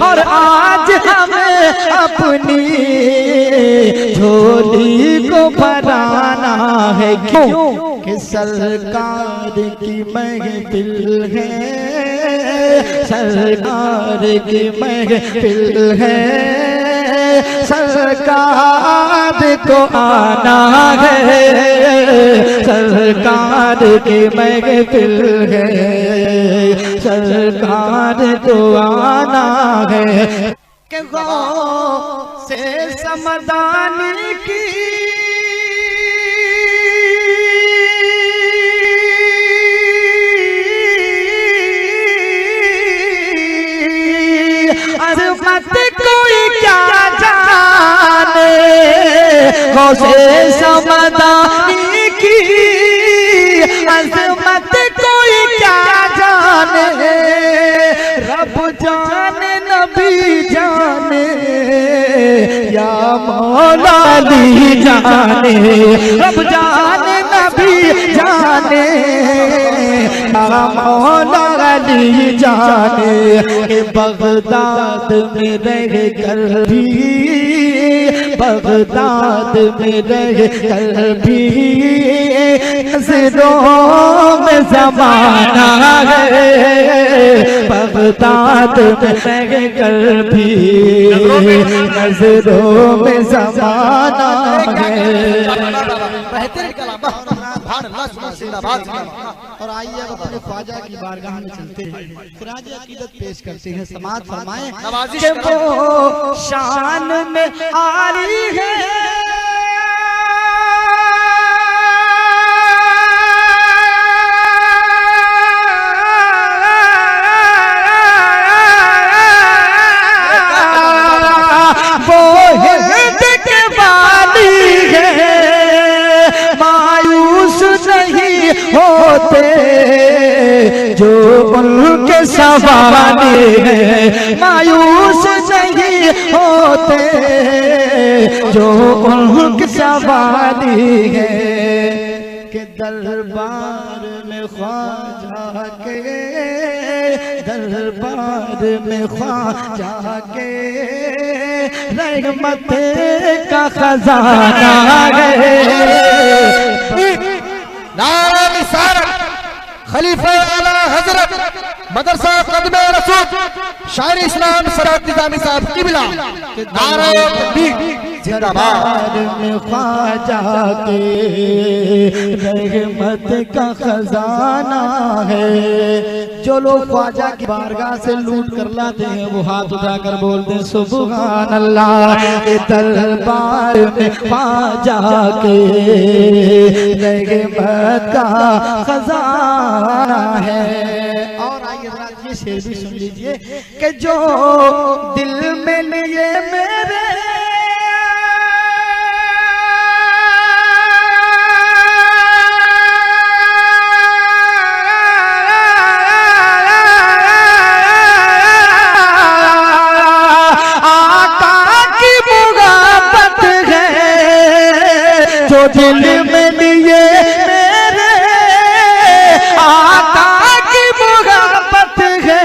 और आज हमें अपनी झोली को भराना है। क्यों? कि सरकार की महफिल है, सरकार की महफिल है। सरकार को आना है, सरकार की महफिल है। सरकार को आना है। कि गौ से समदानी की अज़मत कोई क्या जाने, गौसे समदानी की अजमत कोई क्या जाने, रब जाने नबी जाने या मौला अली जाने, रब जाने नबी जाने या मौला अली जाने। कि बगदाद में रह कर भी, बगदाद में रह कर भी नजरों में ज़माना है, बगदाद में रह कर भी नजरों में ज़माना है। और आइए अब अपने ख्वाजा की बारगाह में चलते हैं, खिराज अकीदत पेश करते हैं। समाज फरमाएं कि वो शान में आली है, वो हिंद के वाली है, मायूस नहीं होते जो उनके सवाली है, मायूस नहीं होते जो उनके सवाली है। के दरबार में ख्वाजा के, दरबार में ख्वाजा के रहमत का खजाना है। नारा निसारत खलीफा आला हजरत मदरसा कदमे रसूल शायर इस्लाम सरात निजामी साहब किबला नारा तकबीर जिंदाबाद। में ख्वाजा के रहमत का खजाना है। जो लोग ख्वाजा की बारगाह से लूट कर लाते हैं वो हाथ उठाकर बोलते हैं सुभान अल्लाह। के दरबार में ख्वाजा के रहमत का खजाना है। और आइए जरा ये शेर भी सुन लीजिए कि जो दिल में लिए मेरे दिल में लिए मेरे आका की मुहब्बत है,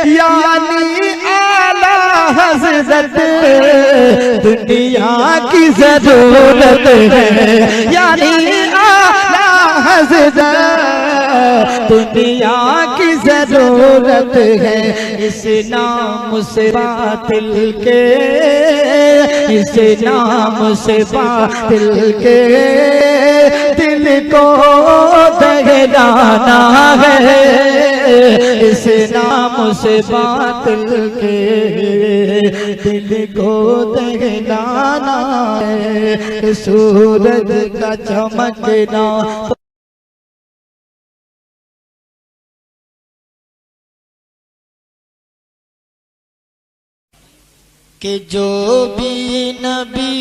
यानी आला हज़रत दुनिया की जरूरत है, यानी आला हज़रत दुनिया की जरूरत है। इस नाम से बातिल के, इस नाम से बातिल के दिल को दहलाना है, इस नाम से बातिल के दिल को दहलाना है। सूरज का चमकना कि जो भी नबी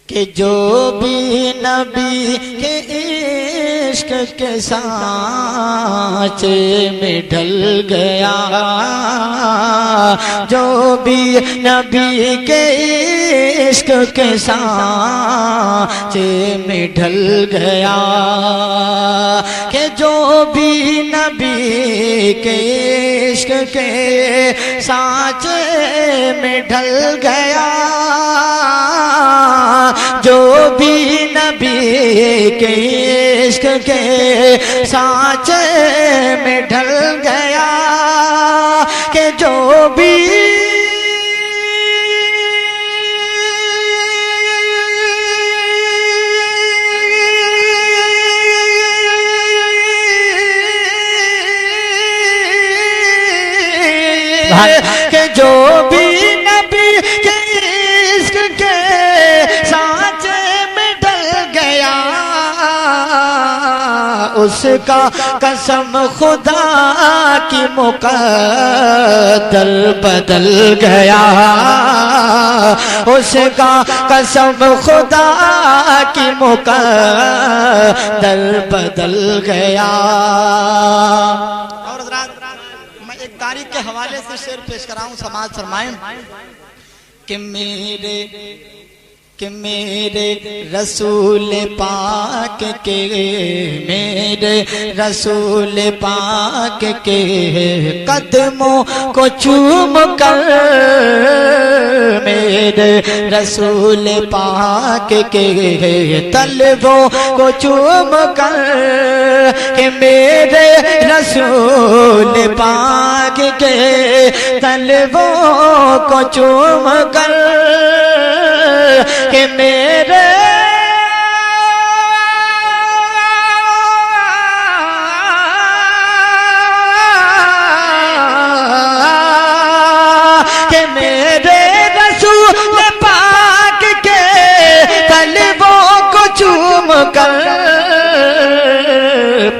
कि जो भी नबी के इश्क के सांचे में ढल गया, जो भी नबी के इश्क के सांचे में ढल गया, कि जो भी नबी के इश्क के सांचे में ढल गया, जो भी नबी के इश्क के सांचे में ढल गया, कि जो भी कि जो भी नबी के इश्क के सांचे में ढल उसका कसम खुदा की मुकद्दर बदल गया, उसका कसम खुदा की मुकद्दर बदल गया। और हज़रात मैं एक तारीख के हवाले से शेर पेश कराऊं, समाज फरमाएं कि मेरे रसूल पाक के, मेरे रसूल पाक के कदमों को चूम कर, मेरे रसूल पाक के तलवों को चूम कर, कि मेरे रसूल पाक के तलवों को चूम कर, कि मेरे रसूल पाक के तलवों को चूम कर,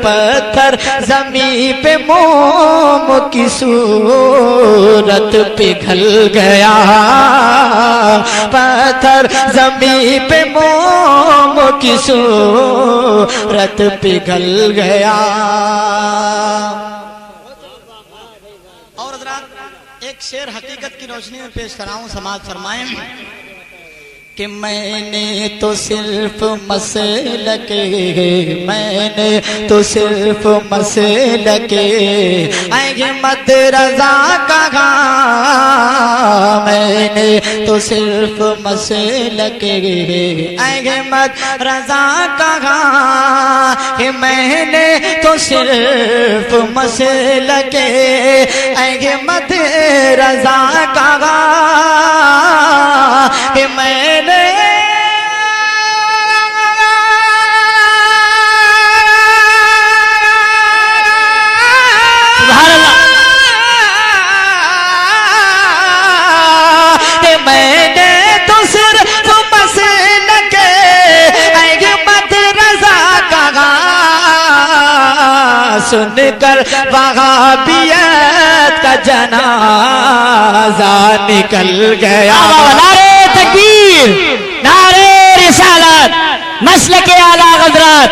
पत्थर ज़मीं पे मोम की सूरत पिघल गया, पत्थर ज़मीं पे मोम की सूरत पिघल गया। और हज़रात एक शेर हकीकत की रोशनी में पेश कराऊं, समाज फरमाएं कि मैंने तो सिर्फ मसलके, मैंने तो सिर्फ मसलके अहमद रज़ा कहा, मैंने तो सिर्फ मसलके अहमद रज़ा कहा, कि मैंने तो सिर्फ मसलके अहमद रज़ा कहा, कि मैंने तो सिर्फ मसलके अहमद रज़ा कहा, सुनकर वहाबियत का जनाजा निकल गया। नारे तकबीर, नारे रिसालत, मसलके आला हज़रत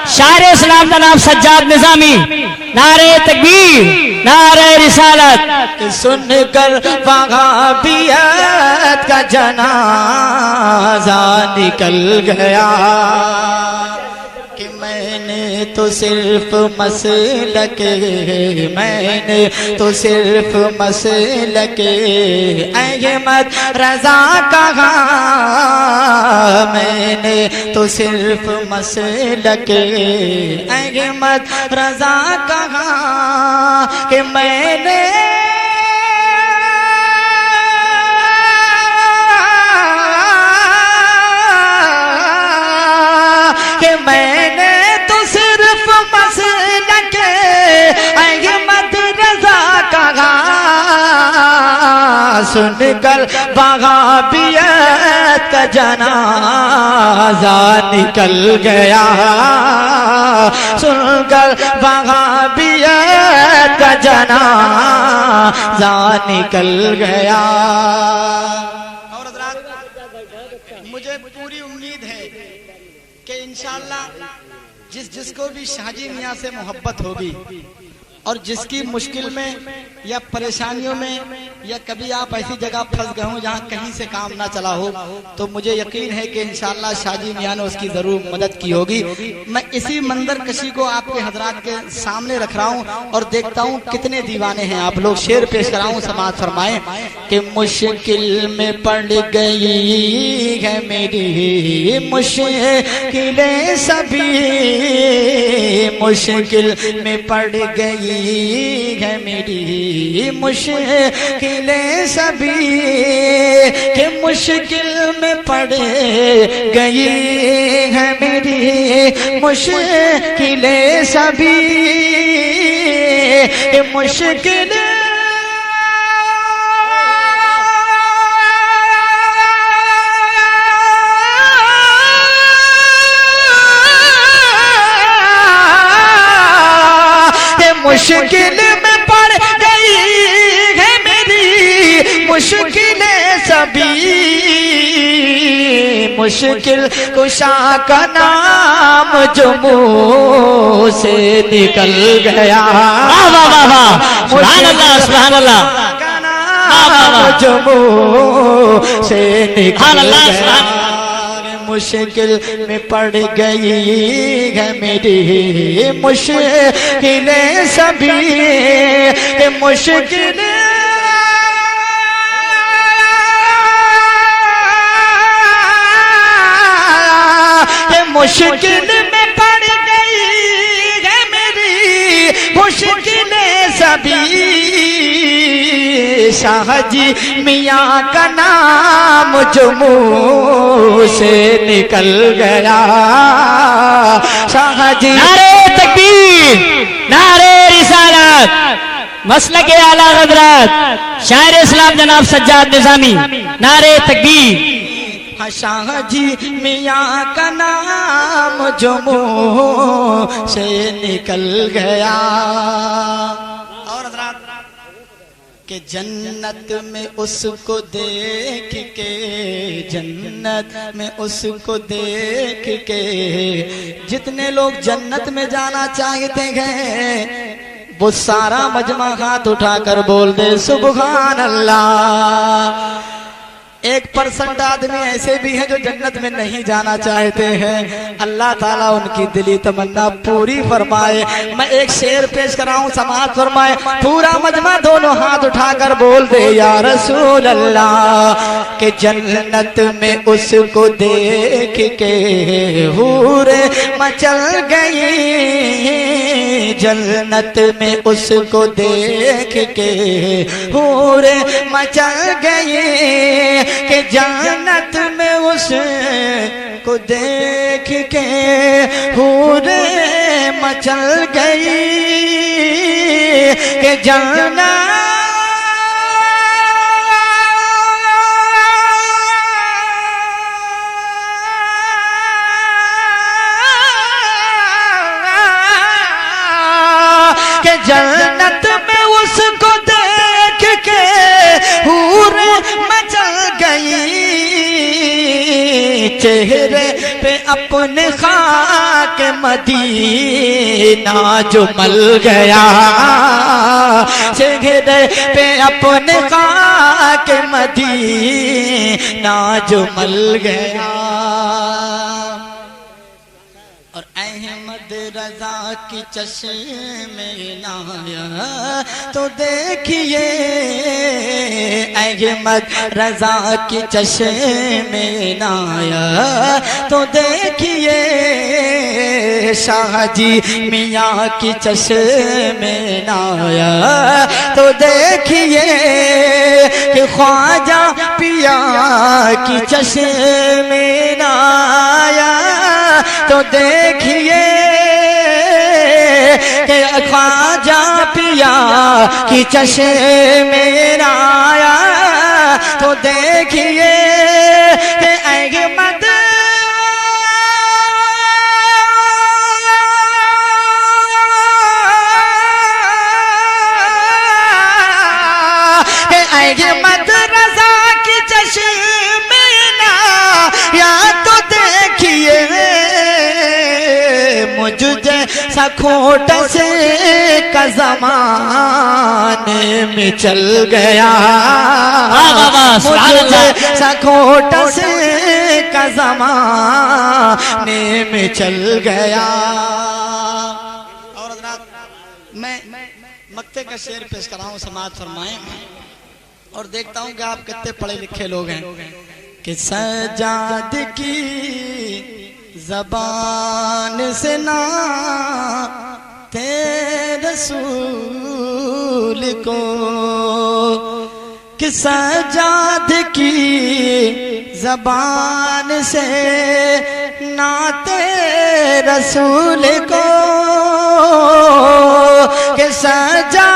शायर इस्लाम का नाम सज्जाद निज़ामी। नारे तकबीर, नारे रिसालत। सुनकर वहाबियत का जनाजा निकल गया, कि मैंने तो सिर्फ मसलके, मैंने तो सिर्फ मसलके अहमद रज़ा कहा, मैंने तो सिर्फ मसलके अहमद रज़ा कहा, कि मैंने तो सिर्फ मसलके अहमद रज़ा कहा, सुनकर वहाबियत का जनाजा निकल गया, सुनकर वहाबियत का जनाजा निकल गया। और हज़रात मुझे पूरी उम्मीद है कि इंशाअल्लाह जिसको भी शाहजी मियाँ से मोहब्बत होगी और जिसकी मुश्किल में या परेशानियों में या कभी आप ऐसी जगह फंस गए हो जहाँ कहीं से काम ना चला हो, तो मुझे यकीन है कि इंशाअल्लाह शाहजी मियाँ ने उसकी जरूर मदद की होगी। मैं इसी मंजर कशी को आपके हजरात के सामने रख रहा हूँ और देखता हूँ कितने दीवाने हैं आप लोग। शेर पेश कराऊँ, समाज फरमाएं कि मुश्किल में पड़ गई है मेरी मुश्किलें सभी, मुश्किल में पड़ गई है मेरी मुश्किलें सभी, कि मुश्किल में पड़ गई है मेरी मुश्किलें सभी, कि मुश्किल मुश्किल में पड़ गई है मेरी मुश्किलें सभी, मुश्किल कुशा का नाम जो मुंह से निकल गया। वाह वाह वाह वाह, सुभान अल्लाह सुभान अल्लाह, जो मुंह से निकल गया। मुश्किल में पड़ गई है मेरी मुश्किलें सभी, मुश्किल मुश्किल में पड़ गई है मेरी मुश्किलें सभी। शाहजी मियाँ का नाम जो मुंह से निकल गया। शाहजी नारे तकबीर, नारे रिसालत, मसलके आला हज़रत शायर इस्लाम जनाब सज्जाद निज़ामी, नारे तकबीर। शाहजी मियाँ का नाम जो मुंह से निकल गया। और हज़रात के जन्नत में उसको देख के, जन्नत में उसको देख के जितने लोग जन्नत में जाना चाहते हैं वो सारा मजमा हाथ उठाकर बोल दे सुभान अल्लाह। 1% आदमी ऐसे भी हैं जो जन्नत में नहीं जाना चाहते हैं। अल्लाह ताला उनकी दिली तमन्ना पूरी फरमाए। मैं एक शेर पेश कराऊं, समाअत फरमाए। पूरा मजमा दोनों हाथ उठाकर बोल दे या रसूल अल्लाह। के जन्नत में उसको देख के हूरे मचल गई, जन्नत में उसको देख के हूरे मचल गई। के जन्नत में उसको देख के हूरे मचल गई। के जन्नत के जन्नत में उसको देख के हूरे मचल गई। चेहरे पे अपने खाक मदीना जो मल गया, चेहरे पे अपने खाक मदीना जो मल गया। और अहमद रजा की चश्मे नाया तो देखिए, अहमद रजा की चश्मे नाया तो देखिए। शाहजी मियाँ की चश्मे नाया तो देखिए। कि ख्वाजा पिया की चश्मे नाया तो देखिए। कि ख्वाजा पिया की चश्मे आया तो देखिए। कि अहमद अहमद रजा की चश्मे आया तो देखिए। मुझे सखोट से का ज़माने में चल गया, मुझे सखोट से का ज़माने में चल गया। और हज़रात मैं मक्ते का शेर पेश कर रहा हूँ, समाअत फरमाएं। और देखता हूँ कि आप कितने पढ़े लिखे लोग हैं। कि सजाद की ज़बान से ना ते रसूल को, कि सजाद की ज़बान से नाते रसूल को। कि सजा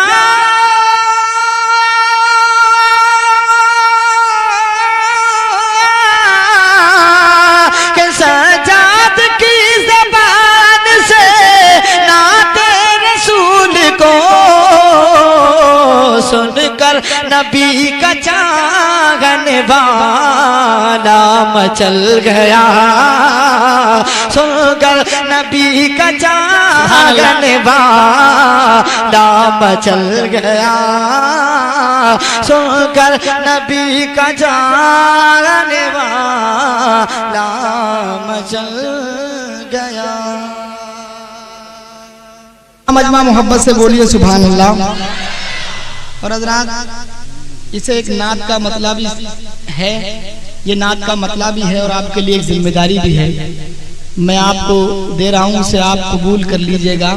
सजाद की ज़बान से नाते रसूल को। नबी का चाहने वाला मचल गया, सुनकर नबी का चाहने वाला मचल गया, सुनकर नबी का चाहने वाला मचल गया। मजमा मोहब्बत से बोलिए सुभान अल्लाह। और हज़रात इसे एक नात का मतलब है, ये नात का मतलब भी है और आपके लिए एक जिम्मेदारी भी है। मैं आपको दे रहा हूँ, उसे आप कबूल कर लीजिएगा।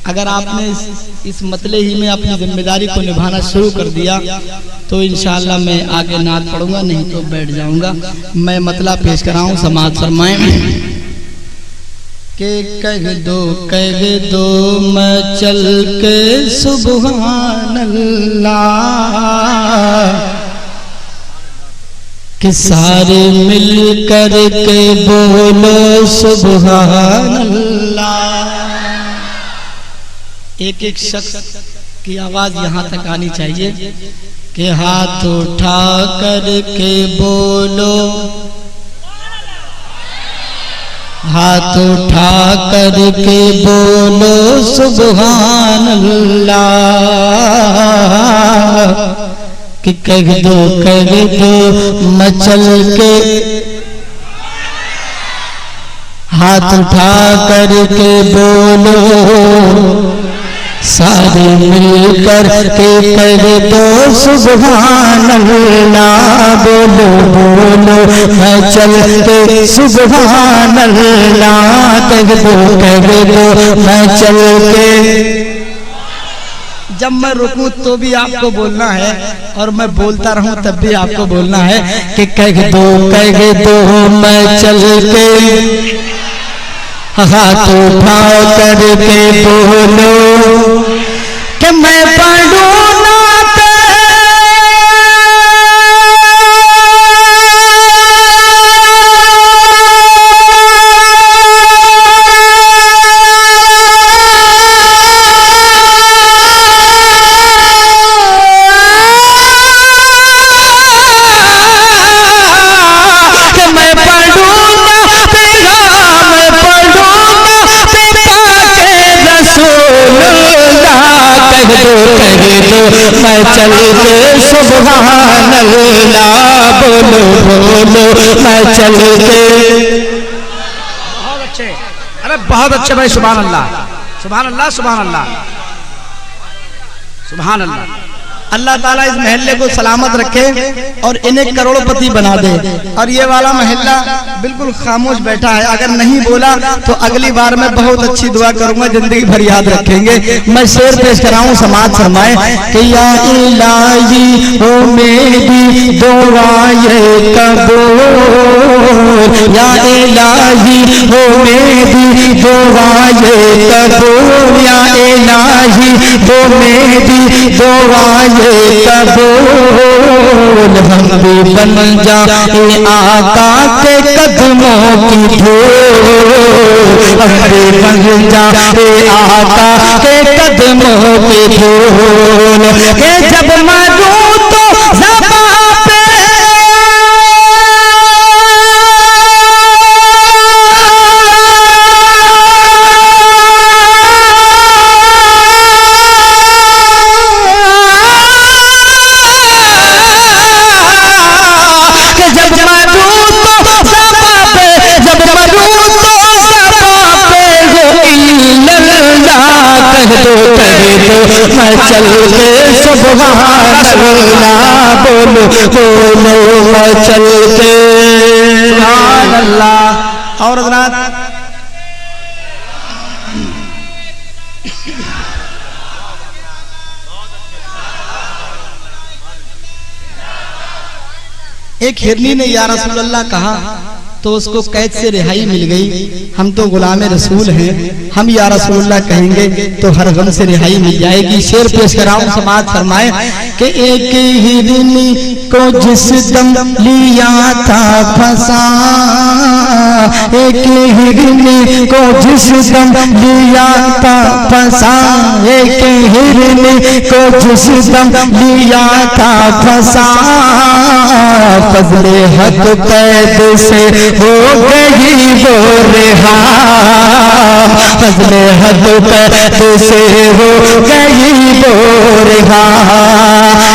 अगर आपने इस मतले ही में अपनी जिम्मेदारी को निभाना शुरू कर दिया तो इंशाअल्लाह मैं आगे नात पढ़ूंगा, नहीं तो बैठ जाऊंगा। मैं मतला पेश कर रहा हूँ, समाअत फरमाएं। के कह दो मैं चल के सुभान अल्लाह, कि सारे मिल कर के बोलो सुभान अल्लाह। एक एक शख्स की आवाज यहाँ तक आनी चाहिए कि हाथ उठा कर के बोलो, हाथ उठा कर के बोलो सुभान अल्लाह, कि कह दो मचल के, हाथ उठा कर के बोलो, सारे मिलकर के कह दो सुभान अल्लाह। बोलो बोलो मैं चल के सुभान अल्लाह, कह दो मैं चल के। जब मैं रुकूं तो भी आपको बोलना है और मैं बोलता रहूं तब भी आपको बोलना है कि कह दो मैं चल के, हाथ उठा करके बोलो कि मैं पढ़ूं नात, मैं चल के सुभान अल्लाह। बोलो बोलो मैं चल के। बहुत अच्छे, अरे बहुत अच्छे भाई, सुभान अल्लाह सुभान अल्लाह सुभान अल्लाह सुभान अल्लाह। अल्लाह ताला इस महल्ले को सलामत रखे और इन्हें करोड़पति बना दे। और ये वाला महल्ला बिल्कुल खामोश बैठा है, अगर नहीं बोला तो अगली बार मैं बहुत अच्छी दुआ करूंगा, जिंदगी भर याद रखेंगे। मैं शेर पेश कराऊं, समाअत फरमाए कि या इलाही हो मेरी दुआए कबूल, या इलाही हो मेरी दुआए कबूल, या इलाही हो मेरी दुआए कबूल। हम भी बन जाए आका के कदमों की धूल, हम भी बन जाए आका के कदमों की धूल। के जब मरूं तो ज़बां पे मैं चल के सुभान अल्लाह। बोलो बोलो मैं चल के सुभान अल्लाह। और हज़रात एक हिरनी ने या रसूल अल्लाह कहा तो उसको कैद से रिहाई मिल गई। हम तो गुलाम रसूल हैं, हम या रसूलुल्लाह कहेंगे तो हर गम से रिहाई मिल जाएगी। शेर पेश कराऊं, समाअत फरमाए कि एक हिरनी को जिस दम लिया था फंसा, एक हिरनी को जिस दम लिया था फंसा, एक हिरनी को जिस दम लिया था फंसा, फजले हक कैद से हो गई वो रिहा, फजले हक कैद से हो गई वो रिहा,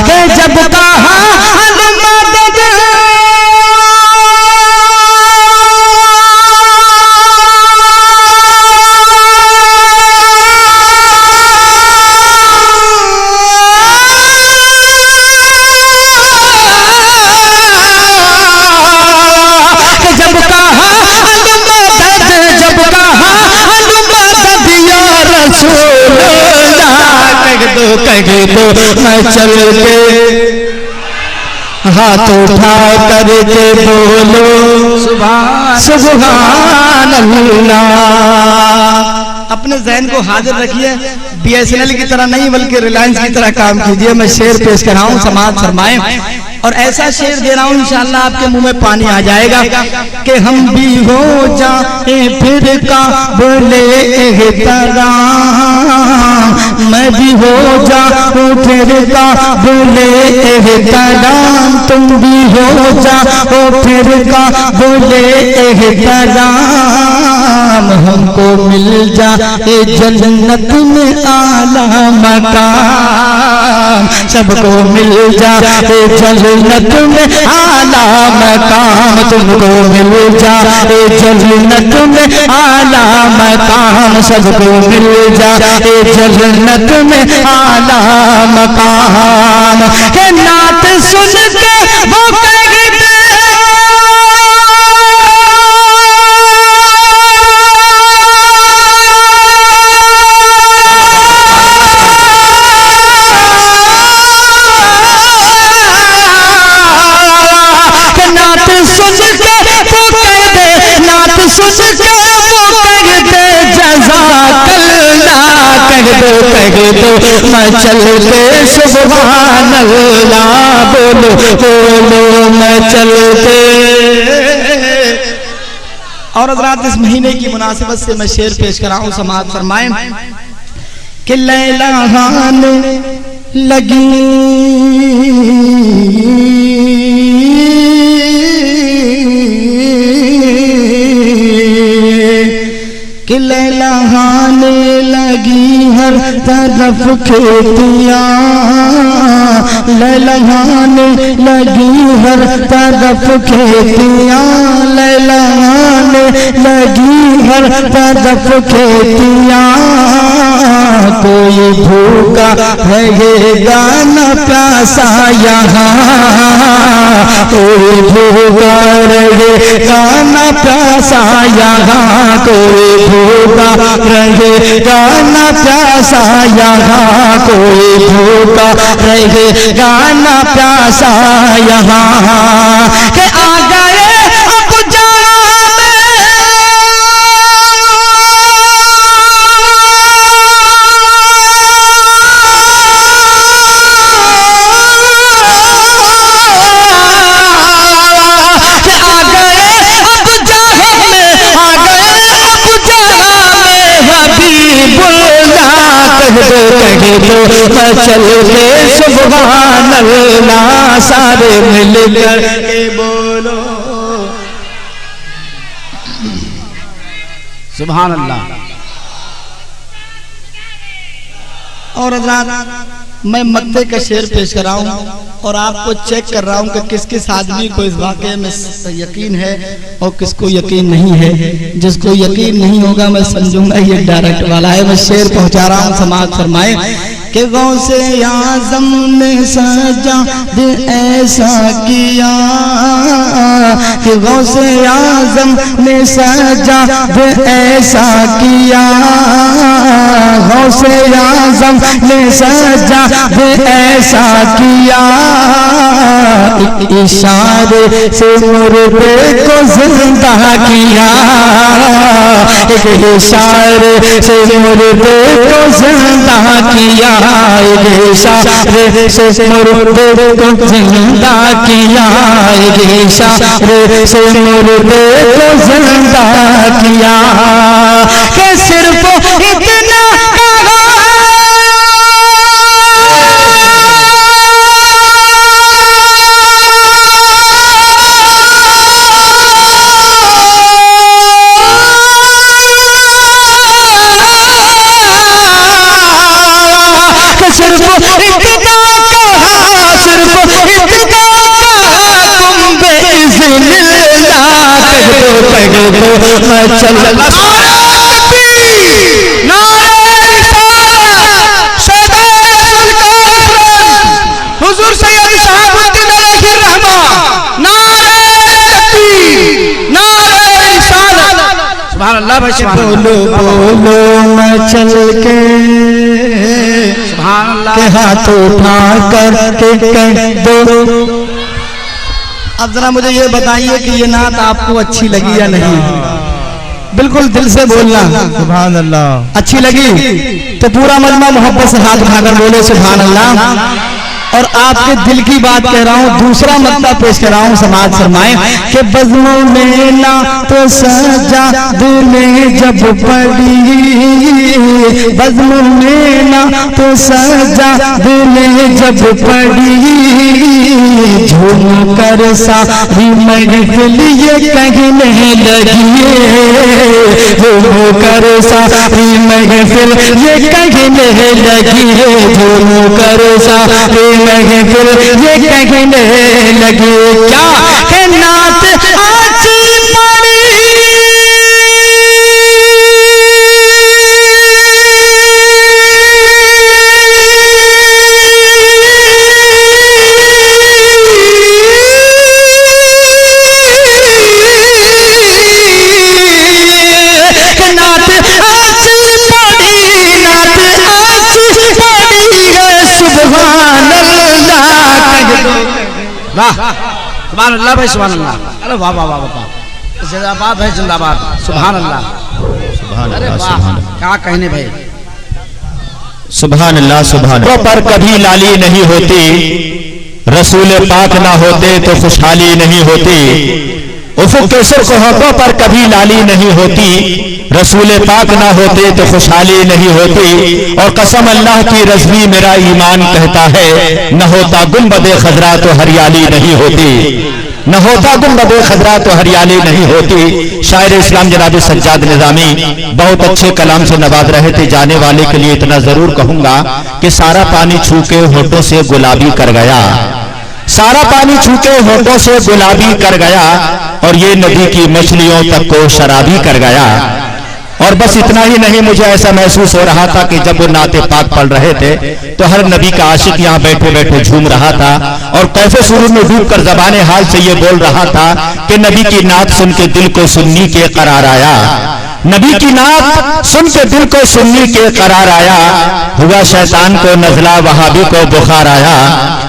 के जब कहा कह दो मैं चल के हाथ उठा करके बोलो सुभान अल्लाह। अपने ज़हन को हाजिर रखिए, BSNL की तरह नहीं बल्कि रिलायंस की तरह काम कीजिए। मैं शेर पेश कर रहा हूँ, समाज फरमाएं, और ऐसा शेर दे रहा हूँ इंशाअल्लाह आपके मुंह में पानी आ जाएगा कि हम भी हो जाए फिर काबिले एहतराम, मैं भी हो जाऊं फिर काबिले एहतराम, तुम भी हो जाओ फिर काबिले एहतराम, हमको मिल जाए जन्नत में आला मकाम, सबको मिल जाए जन्नत में आला मकाम, तुमको मिल जाए जन्नत में आला मकाम, सबको मिल जाए जन्नत में आला मकाम। के नात सुन के वो कह दो मैं चल के सुभान अल्लाह, बोलो बोलो मैं चल के। और हज़रात इस महीने की मुनासिबत से मैं शेर पेश कर रहा हूँ, समाअत फरमाएं कि लैला हाने लगी कि लैला हाने लगी हर तरफ खेतियाँ, लैला हाने लगी हर तरफ खेतियाँ, लैला हाने लगी हर तरफ खेतियाँ, कोई भूखा रहेगा न प्यासा यहाँ, कोई भूखा रहेगा न प्यासा यहाँ, कोई भूखा रहेगा न प्यासा यहाँ, कोई भूखा रहेगा न प्यासा यहाँ, के आ गए अब मैं चल के सुभान अल्लाह, सारे मिलकर के बोलो सुभान अल्लाह। और हज़रात मैं मक्ते का शेर पेश कर रहा हूँ और आपको चेक कर रहा हूँ कि किस किस आदमी को इस वाक़े में यकीन है और किसको यकीन नहीं है। जिसको यकीन नहीं होगा मैं समझूंगा ये डायरेक्ट वाला है। मैं शेर पहुँचा रहा हूँ, समाअत फरमाए कि गौसे आज़म ने सजाद ऐसा किया, कि गौसे आज़म ने सजाद ऐसा किया, गौसे आज़म ने सजाद ऐसा किया, इशारे से मुर्दे को जिंदा किया, एक इशारे से मुर्दे को जिंदा किया, एक इशारे से मुर्दे को जिंदा किया, एक इशारे से मुर्दे को जिंदा किया। कि सिर्फ इतना हुजूर सैयद शहाबुद्दीन अलैहि रहमा, नारे तकबीर, नारे रिसालत। सुभान अल्लाह भाई, बोलो बोलो मचल के, सुभान अल्लाह के हाथ उठा कर के कह दो। अब जरा मुझे ये बताइए कि ये नात आपको अच्छी लगी या नहीं? बिल्कुल दिल से बोलना सुभान अल्लाह। अच्छी लगी तो पूरा मजमा मोहब्बत से हाथ उठाकर बोले सुभान अल्लाह। और आपके दिल की बात कह रहा हूँ, दूसरा मतलब पेश कर रहा हूँ, समाज फरमाए कि बज़्मों में ना तो सजा दिल में जब पड़ी, बज़्मों में ना तो सजा दिल में जब पड़ी, झूम कर सारी महफिल ये कहने लगी, झूम कर सारी महफिल ये कहने लगी, झूम कर सारी महफिल ये कहने लगी। क्या है नात आज पड़ी, नात आज पड़ी, नात आज पड़ी है सुभान अल्लाह। वाह सुभान अल्लाह भाई, सुभान अल्लाह। अरे वाह वाह वाह वाह, जिंदाबाद भाई जिंदाबाद, सुभान अल्लाह, सुभान अल्लाह, क्या कहने भाई, सुभान अल्लाह सुभान अल्लाह। पर कभी लाली नहीं होती, रसूल पाक ना होते तो खुशहाली नहीं होती। उफुक के सिर्फ होठों पर कभी लाली नहीं होती, रसूल पाक ना होते तो खुशहाली नहीं होती। और कसम अल्लाह की रज़्वी मेरा ईमान कहता है, न होता गुंबदे खजरा तो हरियाली नहीं होती, न होता गुंबदे खजरा तो हरियाली नहीं होती। शायर इस्लाम जनाब सज्जाद निज़ामी बहुत अच्छे कलाम से नवाज रहे थे। जाने वाले के लिए इतना जरूर कहूंगा कि सारा पानी छू के होठों से गुलाबी कर गया, सारा पानी छू के होठों से गुलाबी कर गया, और ये नदी की मछलियों तक को शराबी कर गया। और बस इतना ही नहीं, मुझे ऐसा महसूस हो रहा था कि जब वो नाते पाक पढ़ रहे थे तो हर नबी का आशिक यहाँ बैठे बैठे झूम रहा था, और कैफे सुरूर में डूबकर ज़बाने हाल से ये बोल रहा था कि नबी की नात सुन के दिल को सुन्नी के करार आया, नबी की नात सुन के दिल को सुन्नी के करार आया। हुआ शैतान को नजला वहाबी को बुखार आया,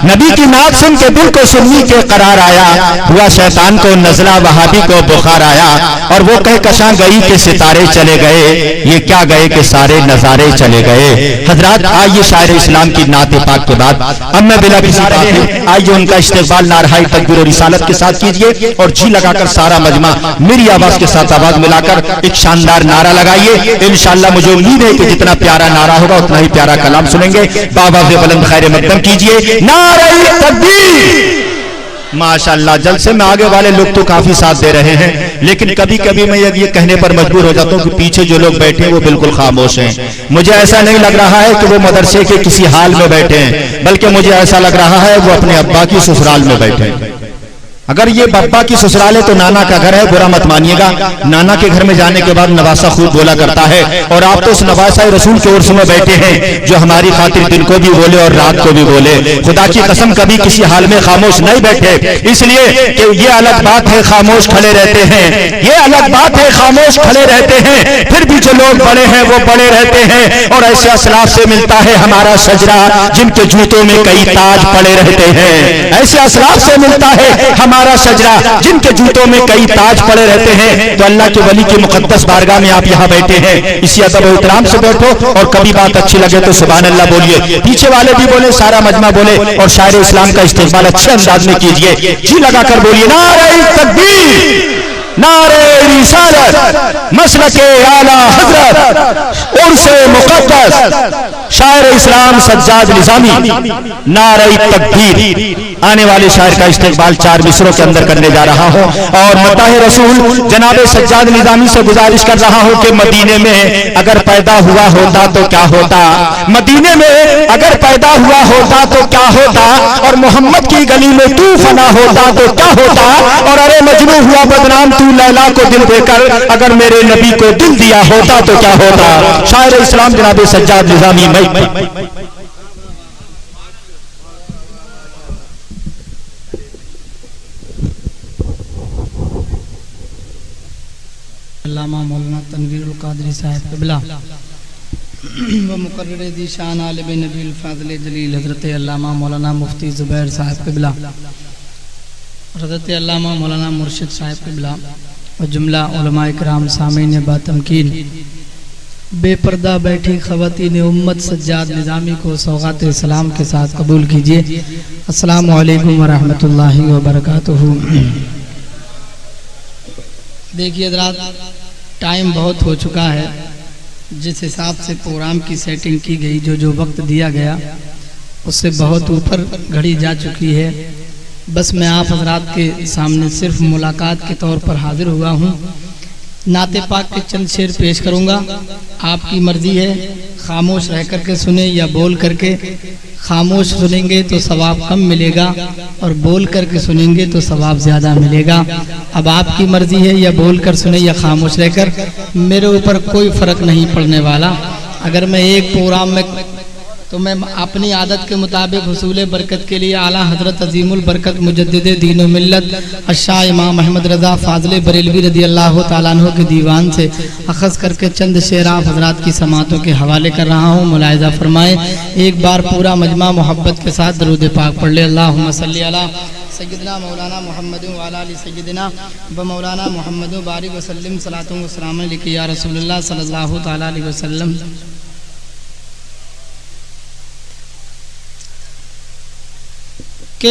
नबी की नात सुन के दिल को सुन्नी के करार आया। हुआ शैतान को नजला वहाबी को बुखार आया, और वो कहकशां गई के सितारे चले गए, ये क्या गए कि सारे नजारे चले गए। हजरात आइए शायर इस्लाम की नात पाक के बाद अब मैं बिला किसी आइए उनका इस्तेकबाल नारहाई तकबीर और रिसालत के साथ कीजिए, और जी लगाकर सारा मजमा मेरी आवाज के साथ आवाज मिलाकर एक शानदार नारा लगाइए। इंशाअल्लाह मुझे उम्मीद है कि जितना प्यारा नारा होगा उतना ही प्यारा कलाम सुनेंगे। बाबा बुलंद खैर मकदम कीजिए, नारे तकबीर। माशाअल्लाह जलसे में आगे वाले लोग तो काफी साथ दे रहे हैं, लेकिन कभी कभी मैं ये कहने पर मजबूर हो जाता हूँ कि पीछे जो लोग बैठे हैं वो बिल्कुल खामोश हैं। मुझे ऐसा नहीं लग रहा है कि वो मदरसे के किसी हाल में बैठे हैं, बल्कि मुझे ऐसा लग रहा है वो अपने अब्बा की ससुराल में बैठे हैं। अगर ये बब्बा की ससुराल है तो नाना का घर है, बुरा मत मानिएगा। नाना के घर में जाने के बाद नवासा खूब बोला करता है, और आप तो उस नवासा रसूल के उर्स में बैठे हैं जो हमारी खातिर दिन को भी बोले और रात को भी बोले। खुदा की कसम कभी किसी हाल में खामोश नहीं बैठे, इसलिए कि ये अलग बात है खामोश खड़े रहते हैं, ये अलग बात है खामोश खड़े रहते हैं, फिर भी जो लोग बड़े हैं वो बड़े रहते हैं। और ऐसे असलाफ से मिलता है हमारा सजरा जिनके जूतों में कई ताज पड़े रहते हैं। ऐसे असलाफ से मिलता है हमारा सजरा जिनके जूतों में कई ताज पड़े रहते हैं। तो अल्लाह के वली की मुकद्दस बारगाह में आप यहाँ बैठे हैं, इसी अदब और इहतराम से बैठो, और कभी बात अच्छी लगे तो सुभान अल्लाह बोलिए, पीछे वाले भी बोले, सारा मजमा बोले, और शायर इस्लाम का इस्तेमाल अच्छे अंदाज में कीजिए। जी लगाकर बोलिए नारे तकबीर, नारे रिसालत, मसलके आला हजरत, उर्से मुकद्दस शायर इस्लाम सज्जाद निजामी, नारे तकबीर। आने वाले शायर का इस्तेमाल 4 मिसरों के अंदर करने जा रहा हूं, और मताह रसूल जनाब सज्जाद निजामी से गुजारिश कर रहा हूं कि मदीने में अगर पैदा हुआ होता तो क्या होता, मदीने में अगर पैदा हुआ होता तो क्या होता, और मोहम्मद की गली में तू फना होता तो क्या होता, और अरे मजनू हुआ बदनाम तू लैला को दिल देकर, अगर मेरे नबी को दिल दिया होता तो क्या होता। शायर इस्लाम जनाब सज्जाद निजामी। अल्लामा मौलाना तनवीरुल कादरी साहब क़िबला व मुकर्रर दीशान आलिम नबील फाज़िल जलील हज़रत अल्लामा मौलाना मुफ्ती ज़ुबैर साहब क़िबला, हज़रत अल्लामा मौलाना मुर्शिद साहब क़िबला और जुमला उलमाए किराम सामीन बातमकीन, बेपर्दा बैठी ख़वातीन उम्मत सज्जाद निज़ामी को सौगात सलाम के साथ कबूल कीजिए। अस्सलामु अलैकुम व रहमतुल्लाहि व बरकातुहू। देखिए हज़रात, टाइम बहुत हो चुका है, जिस हिसाब से प्रोग्राम की सेटिंग की गई, जो वक्त दिया गया उससे बहुत ऊपर घड़ी जा चुकी है। बस मैं आप हज़रात के सामने सिर्फ मुलाकात के तौर पर हाजिर हुआ हूँ। नाते पाक के चंद शेर पेश करूँगा, आपकी मर्जी है खामोश रह करके सुने या बोल करके। खामोश सुनेंगे तो सवाब कम मिलेगा और बोल करके सुनेंगे तो सवाब ज़्यादा मिलेगा। अब आपकी मर्जी है या बोल कर सुने या खामोश रहकर, मेरे ऊपर कोई फ़र्क नहीं पड़ने वाला। अगर मैं एक प्रोग्राम में तो मैं अपनी आदत के मुताबिक हुसूल बरकत के लिए आला हज़रत अजीमुल बरकत मुजद्दिद दीन व मिल्लत अशाह इमाम अहमद रज़ा फ़ाज़िल बरेलवी रज़ी अल्लाह तआला अन्हु के दीवान से अख़ज़ करके चंद शेर आप हज़रात की समातों के हवाले कर रहा हूँ। मुलाहिज़ा फरमाएँ। एक बार पूरा मजमा मोहब्बत के साथ दरूद पाक पढ़ ले। अल्लाहुम्मा सल्ली अला सय्यदना मौलाना मोहम्मद व अला आलि सय्यदना व मौलाना मोहम्मद बारिक व सल्लिम सलातुन व सलाम अलैका या रसूलुल्लाह सल्लल्लाहु तआला अलैहि वसल्लम। के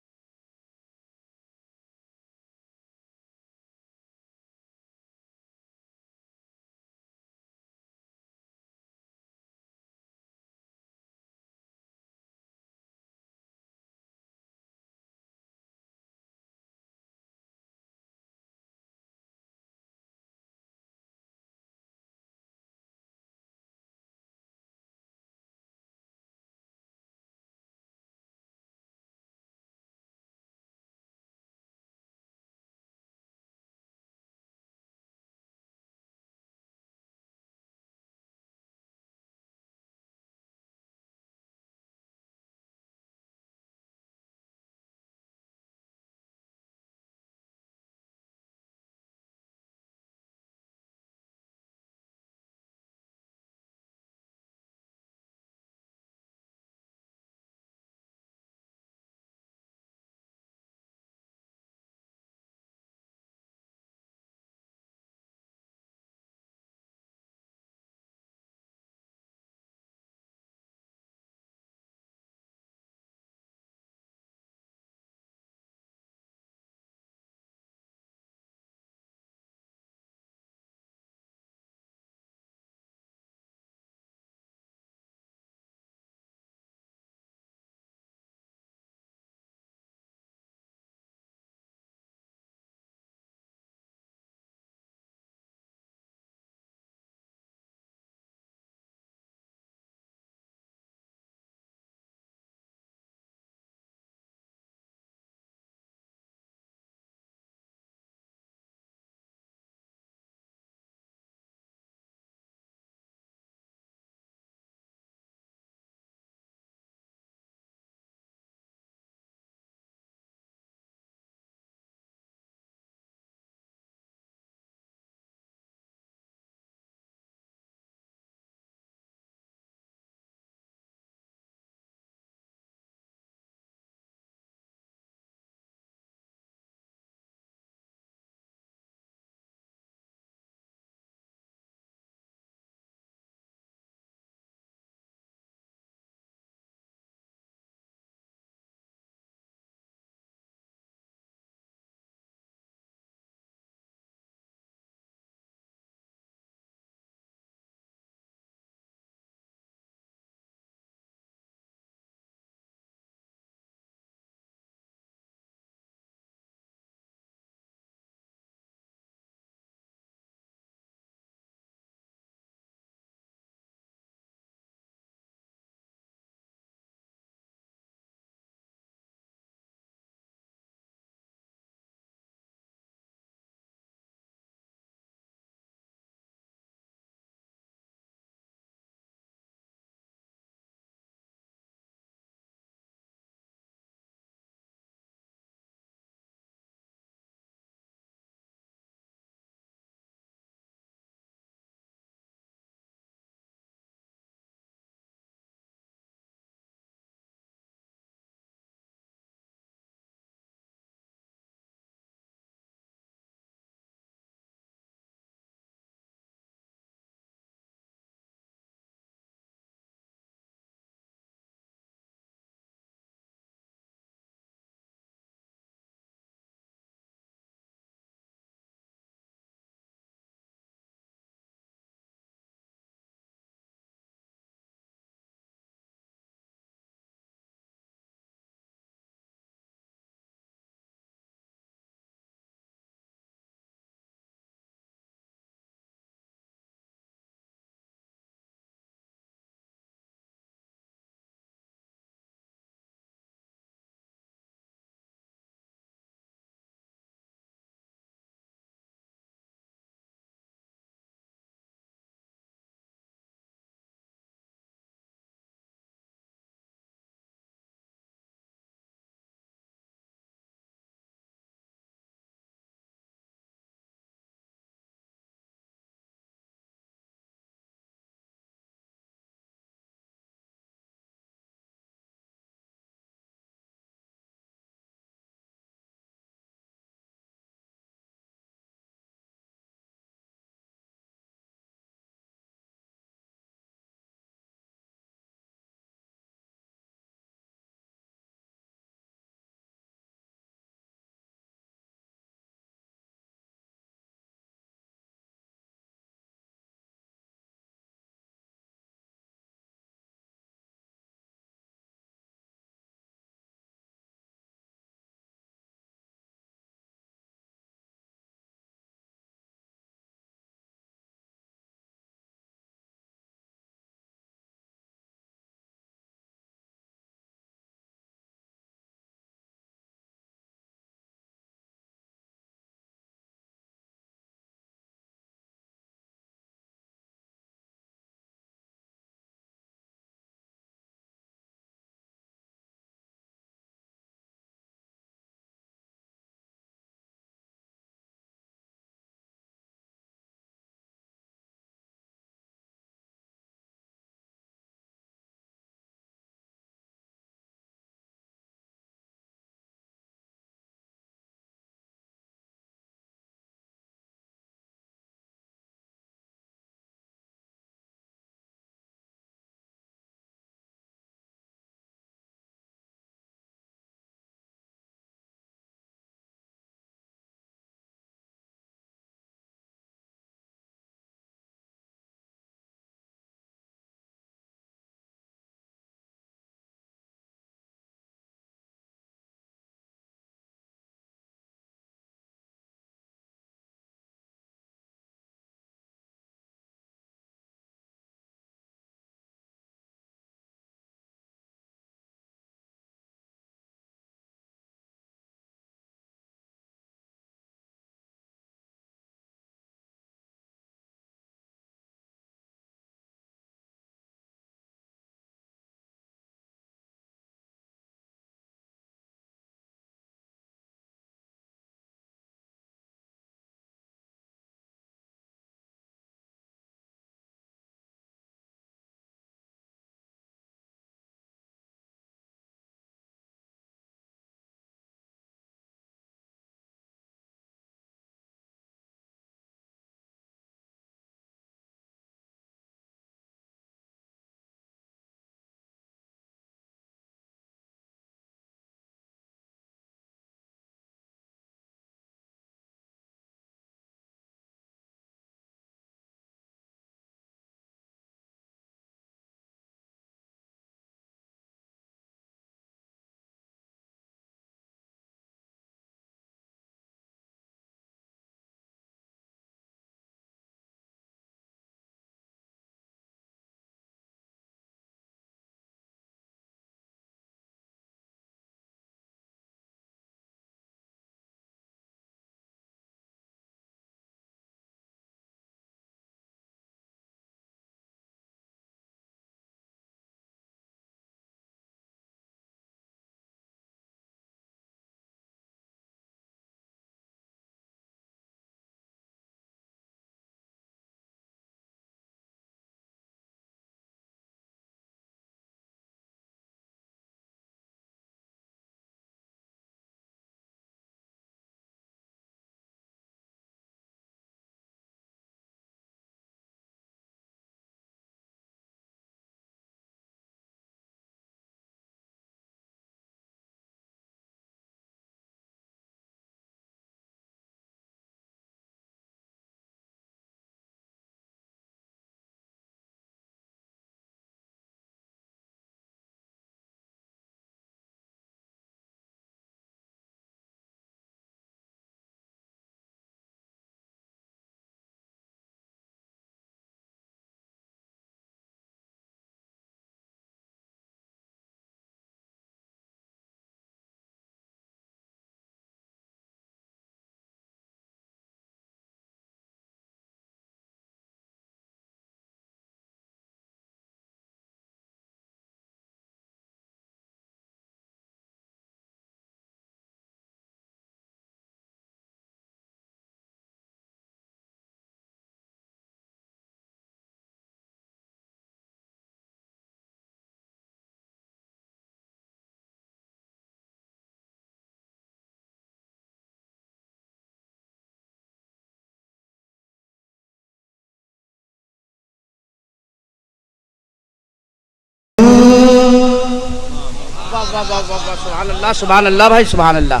सुभान अल्लाह भाई सुभान अल्लाह।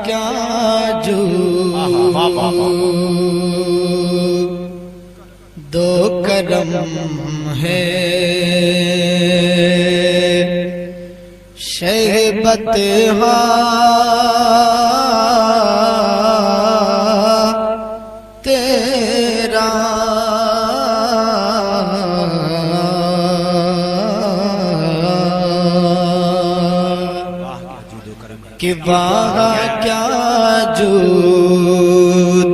क्या जो दो करम है शहबत तेरा कि वहाँ क्या जो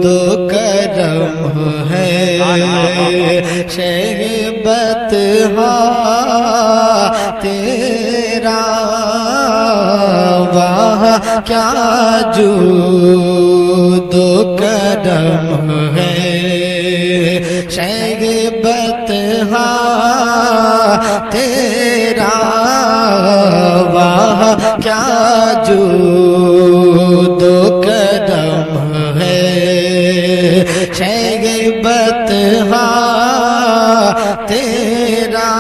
दो करम है शहबत तेरा वहाँ क्या जो दो करम है शहबत तेरा वहाँ क्या जो दो कदम है शहबत तेरा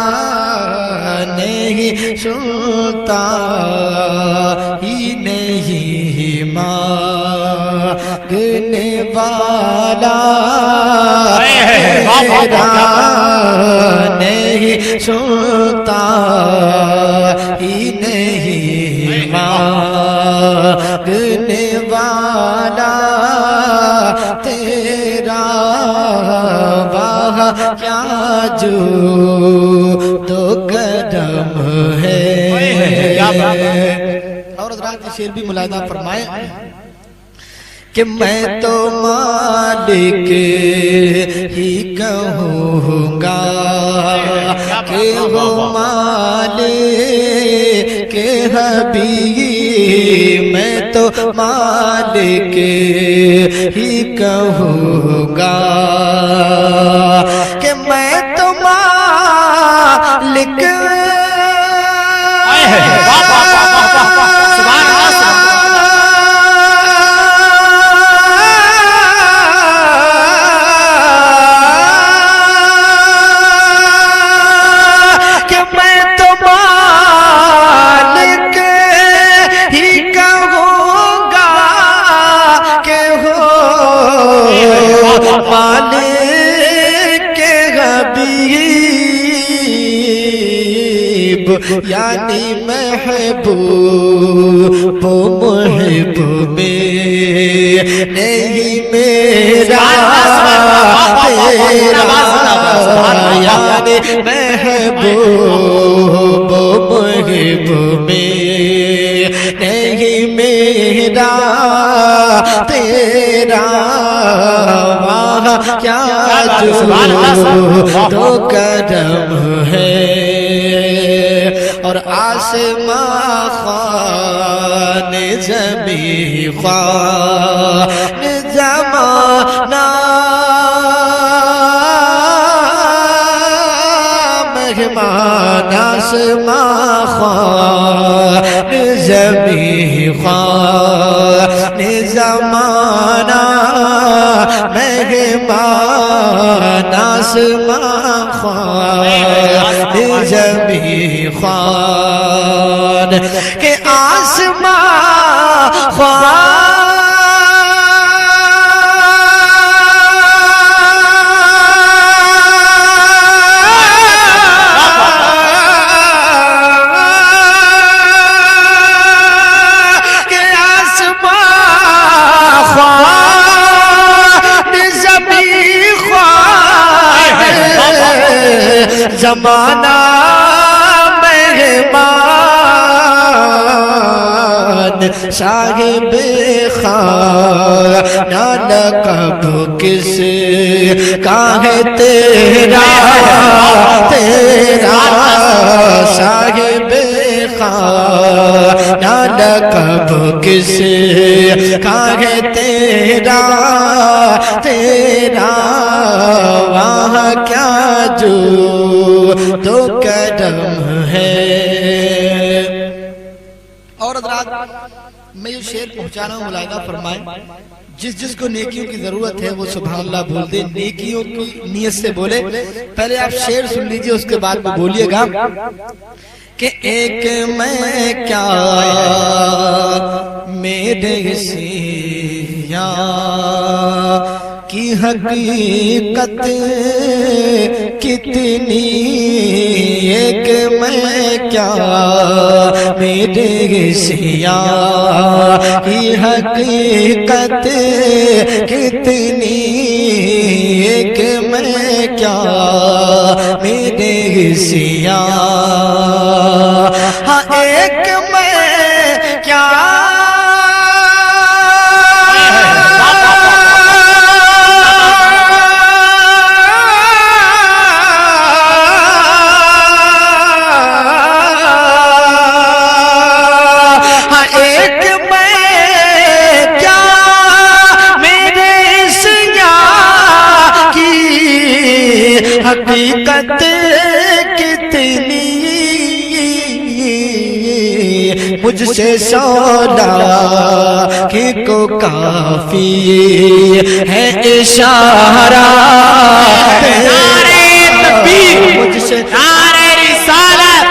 नहीं सुनता ही नहीं मांगने वाला तेरा नहीं सुनता ही नहीं मांगने वाला तेरा वाह क्या जो दो कदम है। और हज़रात शेर भी मुलाहिदा फरमाए कि मैं तो मालिक ही कहूँगा कि वो मालिक के हबीब मैं तो मालिक ही कहूँगा कि मैं तो मालिक यानी महबूब मुहिब में नहीं मेरा तेरा यानी महबूब मुहिब में नहीं मेरा तेरा वहाँ क्या जो दो कदम है और आसमां ख्वान ज़मीं ख्वान ज़माना मेहमान आसमां ख्वान ज़मीं ख्वान ज़माना मेहमान आसमां ख्वान ज़मीं ख्वान के आसमां ख्वान जमाना मेहमान साहिब खाना लक़ब किस का है तेरा तेरा साहिब खाना लक़ब किस का है तेरा तेरा वहाँ क्या जो दो कदम है। और हज़रात मैं ये शेर पहुंचा रहा हूँ मुलाहिदा फरमाए जिस जिसको नेकियों की जरूरत है वो सुभान अल्लाह बोल दे नेकियों की नियत से बोले। पहले आप शेर सुन लीजिए उसके बाद में बोलिएगा कि एक मैं क्या मेरे सिया की हकीकत कितनी, एक मैं क्या मेरे सिया की हकीकत कितनी, एक मैं क्या मेरे सिया, हाँ एक मैं क्या हकीकत कितनी, मुझसे सौदा कि को काफी है इशारा, मुझसे नारे रिसालत,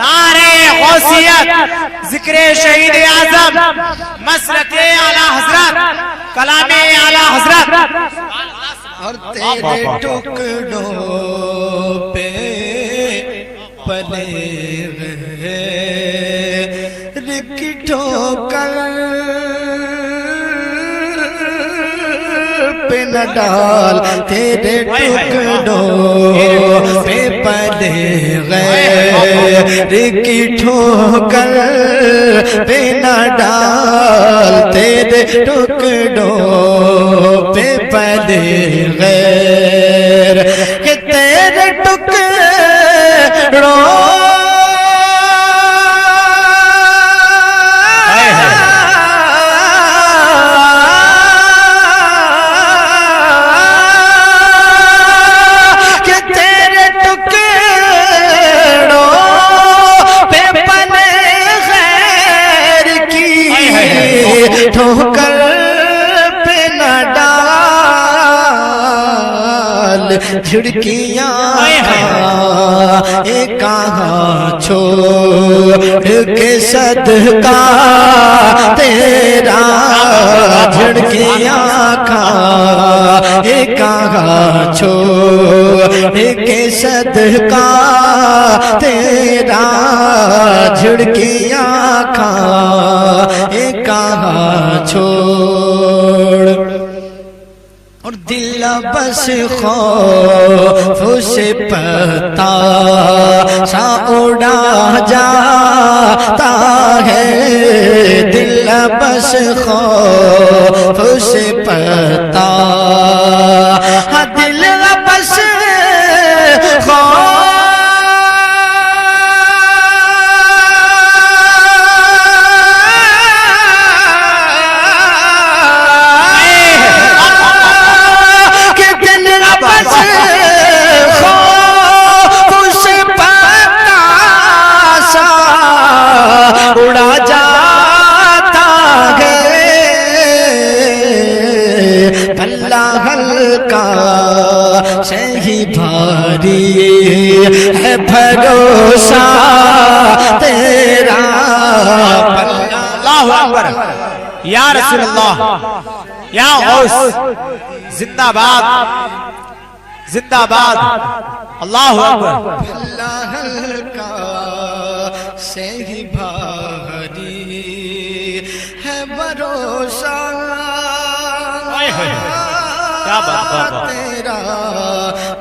नारे गौसियत, जिक्रे शहीद आजम, मसलके आला हजरत, कलामे आला हजरत, और तेरे टुकड़ों पे पले रहे ठोकर पे न डाल, तेरे टुकड़ों पे पले गए की ठोकर पे न डाल, तेरे टुकड़ों पे पले गैर कि तेरे टुकड़ों कि तेरे टुकड़ों पे पले गैर की ठोकर झिड़कियाँ कहाँ छोड़ के सदका तेरा, झिड़कियाँ कहाँ छोड़ के सदका तेरा, झिड़कियाँ कहाँ छोड़, और दिल बस खौफ से पता सा उड़ा जाता है, दिल बस खौफ से पता, हाँ दिल बस उड़ा जाता है, पल्ला हल्का सही भारी है भरोसा तेरा, अल्लाहु अकबर, या रसूल अल्लाह, या गौस, जिंदाबाद जिंदाबाद, अल्लाहु अकबर। पल्ला हल्का सही भारी है भरोसा क्या बात तेरा,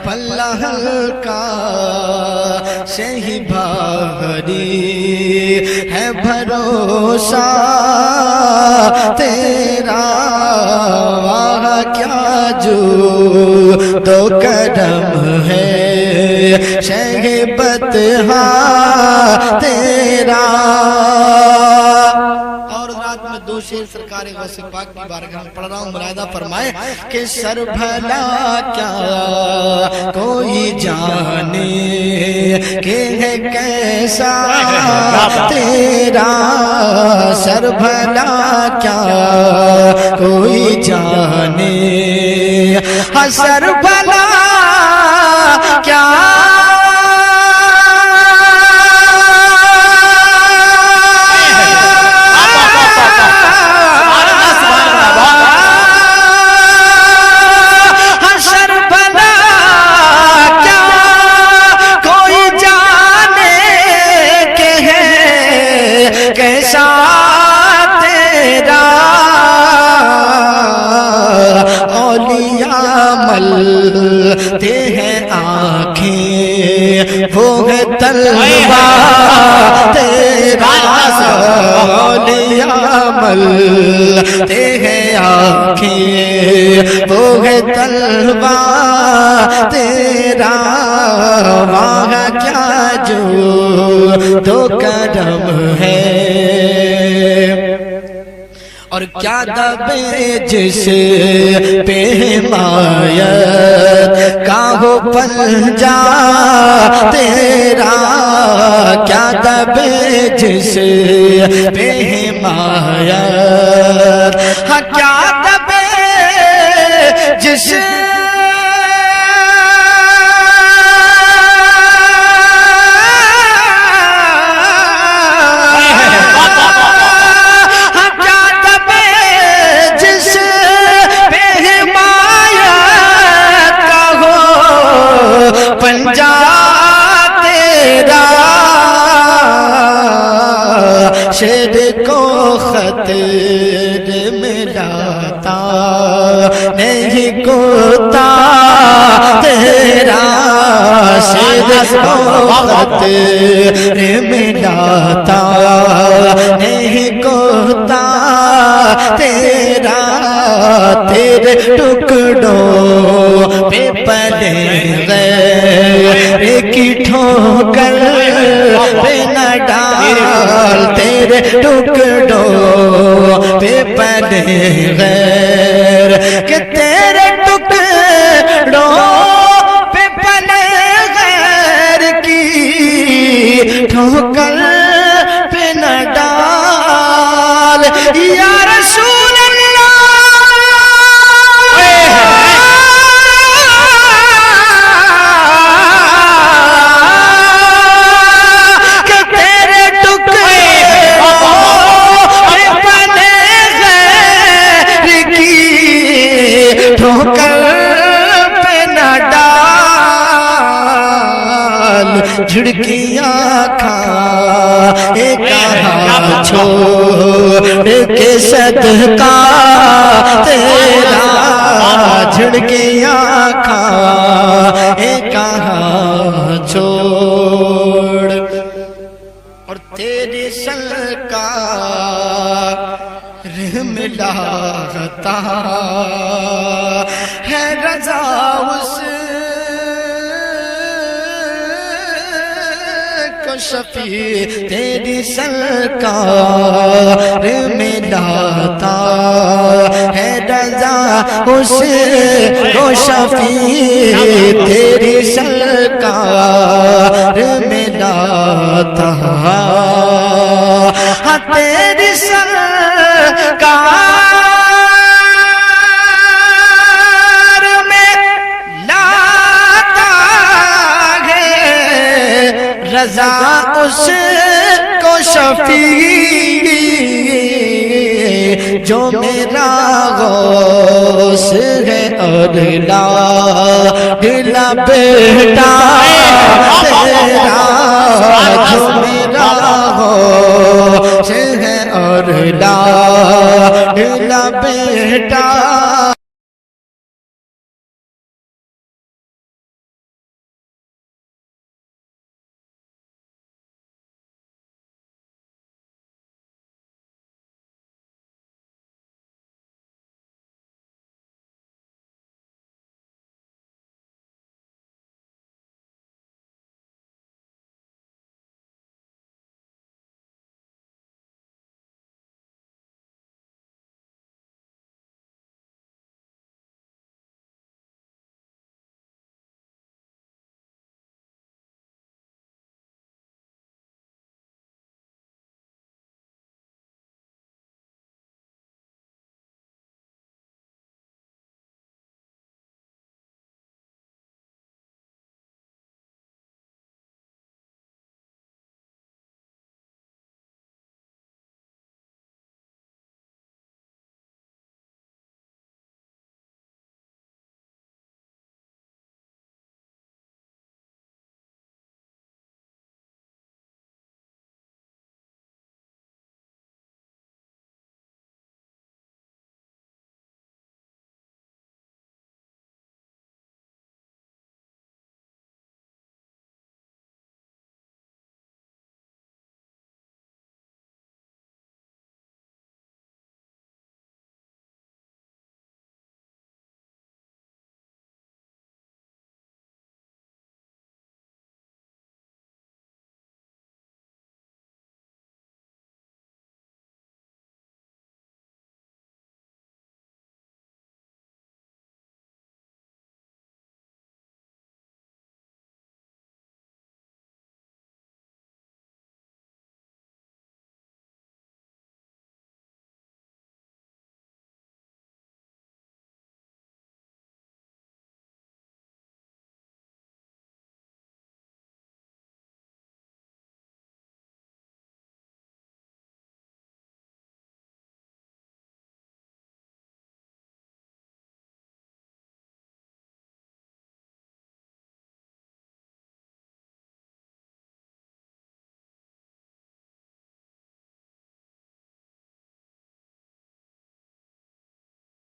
पल्ला हल्का सही भारी है भरोसा तेरा, वहाँ क्या जो तो कदम है शहबत तेरा। और रात में दो शेर सरकार गौसे पाक की बारगाह में पढ़ रहा हूँ, मुरादा फरमाए कि सर भला क्या कोई जाने के है कैसा तेरा, सर भला क्या कोई जाने, हाँ सर भला क्या मलते हैं आँखें, वो है तलवार तेरा औलिया मलते हैं आँखें, वो है तलवार तेरा वाह क्या जो तो करम है। और क्या दबे जिस पे हिमायत का हो पंजा तेरा, क्या दबे जिस पे हिमायत, हाँ क्या दबे जिस पंजा तेरा, शेर को खतरे में लाता नहीं कोता तेरा, शेर को खतरे में लाता नहीं कोता तेरा, तेरे टुकड़ों पे पले गए की ठोकर पे न डाल, तेरे टुकड़ों पे पले गैर कि तेरे टुकड़ों पे पले गैर की ठोकर पे न डाल। या रसूल झुड़कियाँ खा एक छोड़ के सदका तेरा, झुड़कियाँ खा एक छोड़, और तेरी सरकार मिलाता है रजा उस शफी, तेरी सरकार मिलाता है रजा उसको शफी, तेरी सरकार मिलाता, हाँ तेरी सरकार में लाता है रजा उसको शफी, जो मेरा गौस है और ला बेटा तेरा, जो मेरा गौस है और ला बेटा